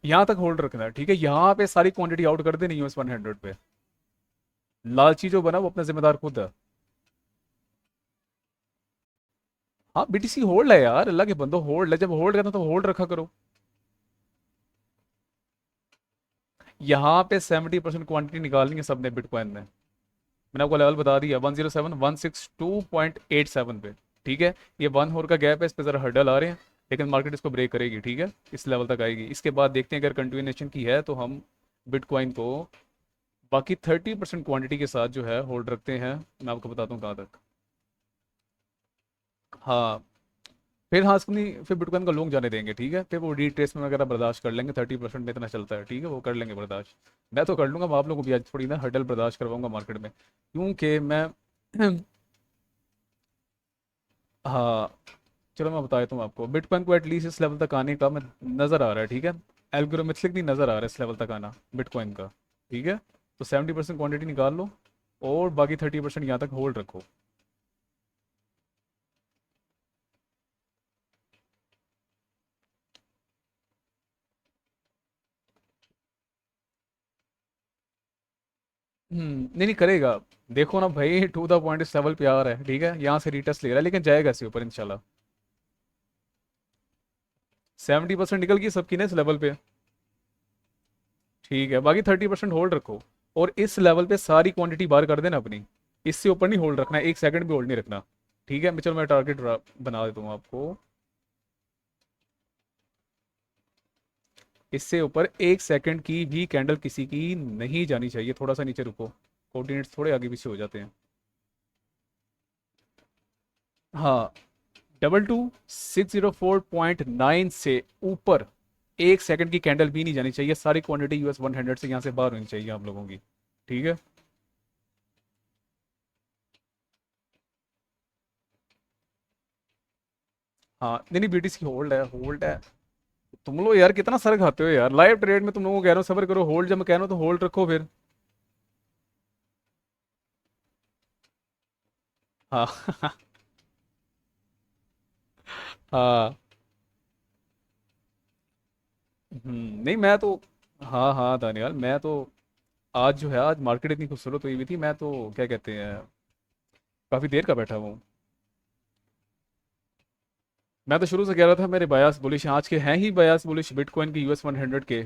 Speaker 1: यहाँ तक होल्ड रखना है, ठीक है, यहाँ पे सारी क्वांटिटी आउट कर देनी US 100 पे। लालची जो बना वो अपना जिम्मेदार खुद है। हाँ BTC होल्ड है यार, अल्लाह के बंदो, होल्ड है, जब होल्ड करना तो होल्ड रखा करो। यहाँ पे 70% क्वांटिटी निकालनी है सबने बिटकॉइन में। मैंने आपको लेवल बता दिया, 107,162.87 पे, ठीक है। ये 1 होर का गैप है, इस पे ज़रा हर्डल आ रहे हैं, लेकिन मार्केट इसको ब्रेक करेगी, ठीक है, इस लेवल तक आएगी। इसके बाद देखते हैं, अगर कंटिन्यूएशन की है तो हम बिटकॉइन को बाकी 30% क्वांटिटी के साथ जो है होल्ड रखते हैं। मैं आपको बताता हूँ कहाँ तक। हाँ फिर, हाँ इसको नहीं, फिर बिटकॉइन का लोग जाने देंगे, ठीक है, फिर वो रिट्रेसमेंट वगैरह बर्दाश्त कर लेंगे, 30% में इतना चलता है, ठीक है, वो कर लेंगे बर्दाश्त। मैं तो कर लूँगा, मैं आप लोगों को भी आज थोड़ी ना हडल बर्दाश्त करवाऊंगा मार्केट में, क्योंकि मैं हाँ चलो मैं बता देता हूँ आपको, बिटकॉइन को एटलीस्ट इस लेवल तक आने का मैं नज़र आ रहा है, ठीक है। एल्गोरिथमिक भी नज़र आ रहा है इस लेवल तक आना बिटकॉइन का, ठीक है। तो 70% क्वांटिटी निकाल लो, और बाकी 30% यहाँ तक होल्ड रखो। नहीं नहीं करेगा। देखो ना भाई, टू द पॉइंट इस लेवल पे आ रहा है, ठीक है, यहाँ से रीटेस्ट ले रहा है, लेकिन जाएगा इसके ऊपर इंशाल्लाह। 70% निकल गई सबकी ना इस लेवल पे। ठीक है, बाकी 30% होल्ड रखो। और इस लेवल पे सारी क्वांटिटी बाहर कर देना अपनी। इससे ऊपर नहीं होल्ड रखना, 1 सेकंड भी होल्ड नहीं रखना। ठीक है, मैं चलो मैं टारगेट बना देता हूँ आपको। इससे ऊपर 1 सेकंड की भी कैंडल किसी की नहीं जानी चाहिए। थोड़ा सा नीचे रुको, कोऑर्डिनेट्स थोड़े आगे पीछे हो जाते हैं। हाँ, 22,604.9 से ऊपर 1 सेकंड की कैंडल भी नहीं जानी चाहिए। सारी क्वांटिटी US 100 से यहाँ से बाहर होनी चाहिए आप लोगों की। ठीक है। हाँ नहीं नहीं, BTC होल्ड है, होल्ड है। तुम लोग यार कितना सर खाते हो यार, लाइव ट्रेड में तुम लोगों को कह रहा हूँ सबर करो, होल्ड जब मैं कह रहा हूँ तो होल्ड रखो फिर। हाँ हाँ। नहीं मैं तो, हाँ हाँ दानियाल, मैं तो आज जो है, आज मार्केट इतनी खूबसूरत हुई हुई थी, मैं तो क्या कहते हैं, काफी देर का बैठा हूँ। मैं तो शुरू से कह रहा था मेरे बयास बुलिश आज के हैं ही, बयास बुलिश बिटकॉइन की US 100 के।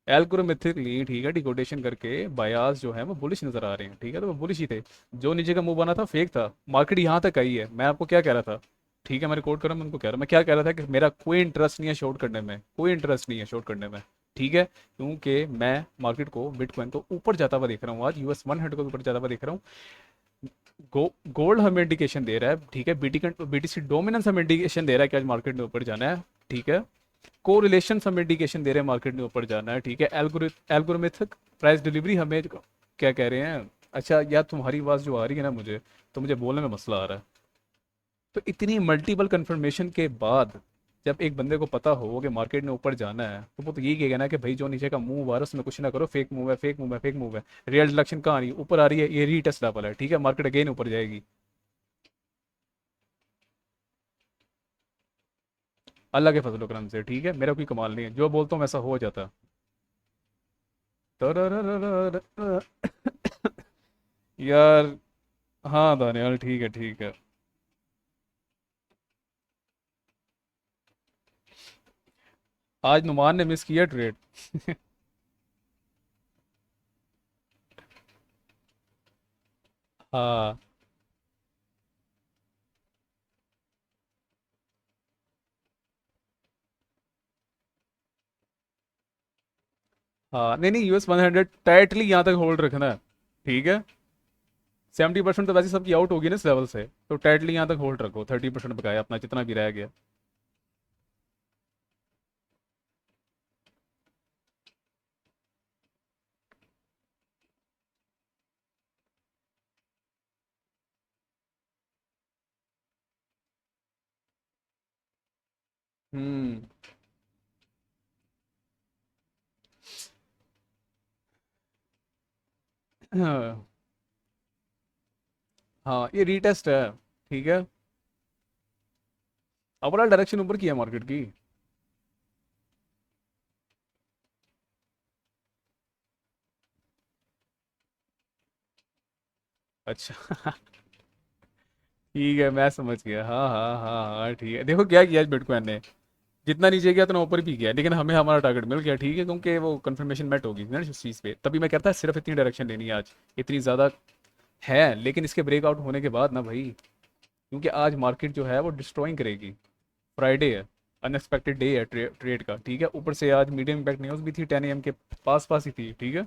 Speaker 1: एल्गोरिथमिकली ठीक है, डिकोडेशन करके बयास जो है वो बुलिश नजर आ रहे हैं, ठीक है, तो वो बुलिश ही थे। जो नीचे का मुंह बना था फेक था। मार्केट यहाँ तक आई है, मैं आपको क्या कह रहा था, ठीक है, मैं रिकॉर्ड कर रहा हूँ, मैं उनको कह रहा हूँ, मैं क्या कह रहा था कि मेरा कोई इंटरेस्ट नहीं है शॉर्ट करने में, कोई इंटरेस्ट नहीं है शॉर्ट करने में। ठीक है, क्योंकि मैं मार्केट को, बिटकॉइन को ऊपर जाता हुआ देख रहा हूँ, आज US 100 को ऊपर जाता हुआ देख रहा हूँ। गोल्ड हमें इंडिकेशन दे रहा है, ठीक है, BTC डोमिनेंस हमें इंडिकेशन दे रहा है कि आज मार्केट ने ऊपर जाना है। ठीक है, को रिलेशन हमें इंडिकेशन दे रहे हैं मार्केट ने ऊपर जाना है। ठीक है, एल्गोरिथमिक प्राइस डिलीवरी हमें क्या कह रहे हैं। अच्छा यार, तुम्हारी आवाज़ जो आ रही है ना मुझे, तो मुझे बोलने में मसला आ रहा है। तो इतनी मल्टीपल कंफर्मेशन के बाद जब एक बंदे को पता हो कि मार्केट ने ऊपर जाना है, तो वो तो यही कहेगा ना कि भाई जो नीचे का मूव आ रहा है उसमें कुछ ना करो, फेक मूव है, फेक मूव है, फेक मूव है। रियल डायरेक्शन कहाँ आ रही है, ऊपर आ रही है, ये रीटेस्ट लेवल है, ठीक है, मार्केट अगेन ऊपर जाएगी। अल्लाह के फजल करम से, ठीक है, मेरा कोई कमाल नहीं है, जो बोलता हूँ वैसा हो जाता है। तररररररर। यार, हाँ दानियाल, ठीक है ठीक है। आज नुमान ने मिस किया ट्रेड। हाँ हाँ, नहीं नहीं, US 100 टाइटली यहाँ तक होल्ड रखना है। ठीक है, 70% तो वैसे सबकी आउट होगी ना इस लेवल से, तो टाइटली यहाँ तक होल्ड रखो, 30% बकाया अपना जितना भी रह गया। हम्म। हाँ हाँ, ये रीटेस्ट है। ठीक है, ओवरऑल डायरेक्शन ऊपर की है मार्केट की। अच्छा ठीक है, मैं समझ गया, हाँ हाँ हाँ हाँ, ठीक है, देखो क्या किया आज बिटकॉइन ने, जितना नीचे गया उतना ऊपर भी गया, लेकिन हमें हमारा टारगेट मिल गया। ठीक है, क्योंकि वो कंफर्मेशन मेट होगी ना उस चीज़ पे, तभी मैं कहता सिर्फ इतनी डायरेक्शन लेनी है आज, इतनी ज़्यादा है, लेकिन इसके ब्रेकआउट होने के बाद ना भाई, क्योंकि आज मार्केट जो है वो डिस्ट्रॉइंग करेगी। फ्राइडे है, अनएक्सपेक्टेड डे है ट्रेड का। ठीक है, ऊपर से आज मीडियम इम्पैक्ट न्यूज़ भी थी, 10 AM के पास पास ही थी। ठीक है,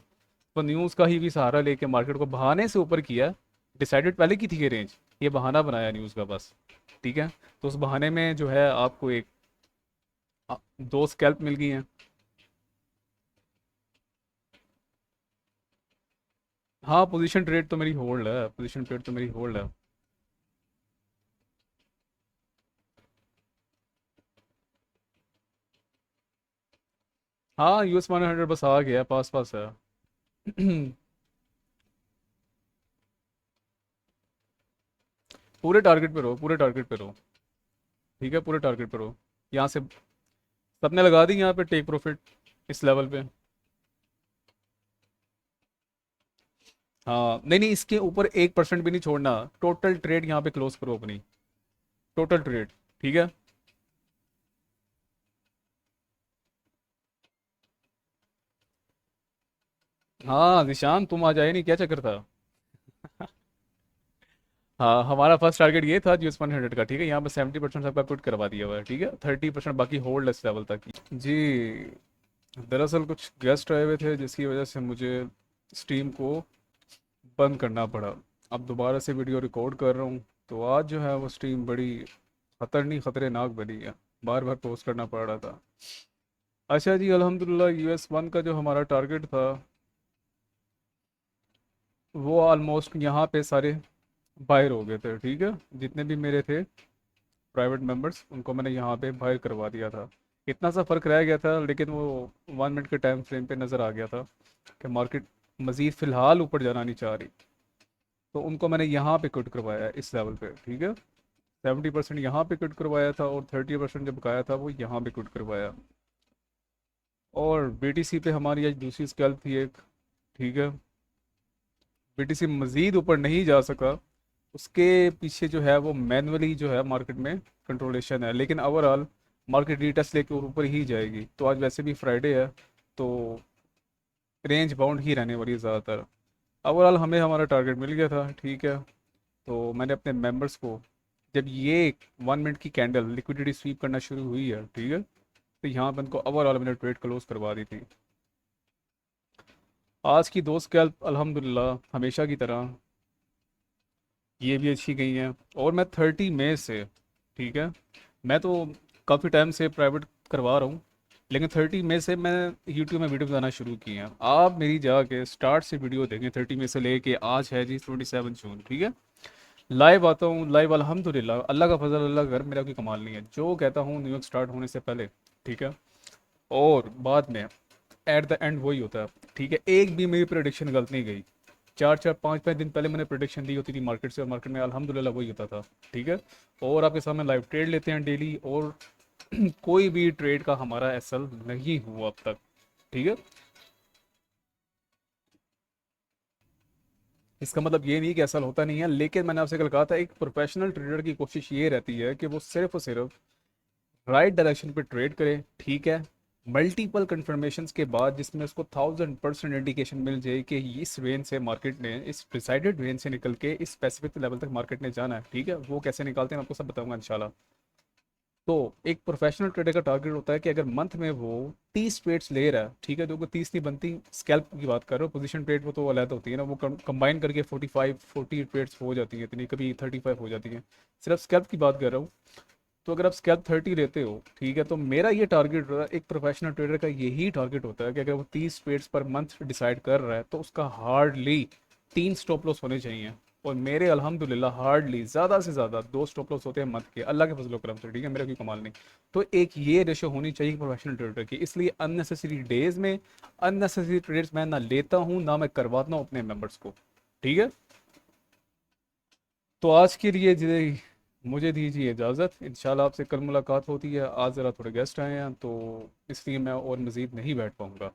Speaker 1: तो न्यूज़ का ही भी सहारा लेके मार्केट को बहाने से ऊपर किया। डिसाइडेड पहले की थी ये रेंज, ये बहाना बनाया न्यूज़ का बस। ठीक है, तो उस बहाने में जो है आपको एक दो स्कैल्प मिल गई हैं। हाँ, पोजीशन ट्रेड तो मेरी होल्ड है, पोजीशन ट्रेड तो मेरी होल्ड है। हाँ, US 100 बस आ गया, पास पास है। पूरे टारगेट पे रहो, पूरे टारगेट पे रहो। ठीक है, पूरे टारगेट पे रहो। यहाँ से सबने लगा दी यहाँ पे टेक प्रॉफिट, इस लेवल पे। हाँ नहीं नहीं, इसके ऊपर 1% भी नहीं छोड़ना। टोटल ट्रेड यहाँ पे क्लोज करो अपनी, टोटल ट्रेड। ठीक है। हाँ निशान, तुम आ जाए नहीं, क्या चक्कर था। हाँ हमारा फर्स्ट टारगेट ये था यूएस 100 का। ठीक है, यहाँ पे 70% सबका पुट करवा दिया हुआ है। ठीक है, 30% बाकी होल्ड इस लेवल तक जी। दरअसल कुछ गेस्ट आए हुए थे जिसकी वजह से मुझे स्ट्रीम को बंद करना पड़ा। अब दोबारा से वीडियो रिकॉर्ड कर रहा हूँ। तो आज जो है वो स्ट्रीम बड़ी खतरनाक बनी है, बार बार पोस्ट करना पड़ रहा था। अच्छा जी, अल्हम्दुलिल्लाह US 1 का जो हमारा टारगेट था वो ऑलमोस्ट यहाँ पे सारे बाहर हो गए थे। ठीक है, जितने भी मेरे थे प्राइवेट मेंबर्स उनको मैंने यहाँ पे बाहर करवा दिया था। इतना सा फ़र्क रह गया था, लेकिन वो 1 मिनट के टाइम फ्रेम पे नज़र आ गया था कि मार्केट मज़ीद फ़िलहाल ऊपर जाना नहीं चाह रही। तो उनको मैंने यहाँ पे कट करवाया है इस लेवल पे। ठीक है, 70% यहाँ पे कट करवाया था और 30% जो बकाया था वो यहाँ पे कट करवाया। और BTC पे हमारी आज दूसरी स्कैल्प थी एक। ठीक है, BTC मज़ीद ऊपर नहीं जा सका। उसके पीछे जो है वो मैनुअली जो है मार्केट में कंट्रोलेशन है, लेकिन ओवरऑल मार्केट रीटेस्ट लेके ऊपर ही जाएगी। तो आज वैसे भी फ्राइडे है, तो रेंज बाउंड ही रहने वाली है ज़्यादातर। ओवरऑल हमें हमारा टारगेट मिल गया था। ठीक है, तो मैंने अपने मेंबर्स को, जब ये 1 मिनट की कैंडल लिक्विडिटी स्वीप करना शुरू हुई है, ठीक है, तो यहाँ पर उनको ओवरऑल मैंने ट्रेड क्लोज करवा दी थी। आज की दो स्कैल्प अल्हम्दुलिल्लाह हमेशा की तरह ये भी अच्छी गई हैं। और मैं 30 मई से, ठीक है, मैं तो काफ़ी टाइम से प्राइवेट करवा रहा हूँ, लेकिन 30 मई से मैं यूट्यूब में वीडियो बनाना शुरू की हैं। आप मेरी जाके स्टार्ट से वीडियो देखें, 30 मई से लेके आज है जी 27 जून। ठीक है, लाइव आता हूँ, लाइव अल्हम्दुलिल्लाह अल्लाह का फजल, अल्लाह का घर, मेरा कोई कमाल नहीं है। जो कहता हूँ न्यूयॉर्क स्टार्ट होने से पहले, ठीक है, और बाद में एट द एंड वही होता है। ठीक है, एक भी मेरी प्रेडिक्शन गलत नहीं गई। 4 4 5 5 दिन पहले मैंने प्रोडिक्शन दी होती थी मार्केट से, और मार्केट में अल्हम्दुलिल्लाह वही होता था। ठीक है, और आपके सामने लाइव ट्रेड लेते हैं डेली, और कोई भी ट्रेड का हमारा एसएल नहीं हुआ अब तक। ठीक है, इसका मतलब ये नहीं कि एसएल होता नहीं है, लेकिन मैंने आपसे कल कहा था एक प्रोफेशनल ट्रेडर की कोशिश ये रहती है कि वो सिर्फ और सिर्फ राइट डायरेक्शन पे ट्रेड करे। ठीक है, मल्टीपल कंफर्मेशंस के बाद जिसमें उसको 1000% इंडिकेशन मिल जाए कि इस रेंज से मार्केट ने, इस डिसाइडेड रेंज से निकल के इस स्पेसिफिक लेवल तक मार्केट ने जाना है। ठीक है, वो कैसे निकालते हैं मैं आपको सब बताऊंगा इंशाल्लाह। तो एक प्रोफेशनल ट्रेडर का टारगेट होता है कि अगर मंथ में वो 30 ट्रेड्स ले रहा है, ठीक है, तो वो 30 नहीं बनती, स्कैल्प की बात कर रहा हूँ, पोजीशन ट्रेड वो तो अलग होती है ना, वो कंबाइन करके 45 40 ट्रेड्स हो जाती हैं, इतनी कभी 35 हो जाती हैं। सिर्फ स्कैल्प की बात कर रहा हूँ। तो अगर आप स्कैल्प 30 लेते हो, ठीक है, तो मेरा ये टारगेट होता है, एक प्रोफेशनल ट्रेडर का यही टारगेट होता है कि अगर वो 30 ट्रेड्स पर मंथ डिसाइड कर रहा है तो उसका हार्डली 3 स्टॉप लॉस होने चाहिए। और मेरे अल्हम्दुलिल्लाह हार्डली ज़्यादा से ज़्यादा 2 स्टॉप लॉस होते हैं मंथ के, अल्लाह के फजल करम से। ठीक है, मेरा कोई कमाल नहीं। तो एक ये रेशो होनी चाहिए प्रोफेशनल ट्रेडर की, इसलिए अननेसेसरी डेज में अननेसेसरी ट्रेड्स मैं ना लेता हूँ ना मैं करवाता हूँ अपने मेंबर्स को। ठीक है, तो आज के लिए मुझे दीजिए इजाज़त। इंशाल्लाह आपसे कल मुलाकात होती है। आज ज़रा थोड़े गेस्ट आए हैं तो इसलिए मैं और मज़ीद नहीं बैठ पाऊँगा।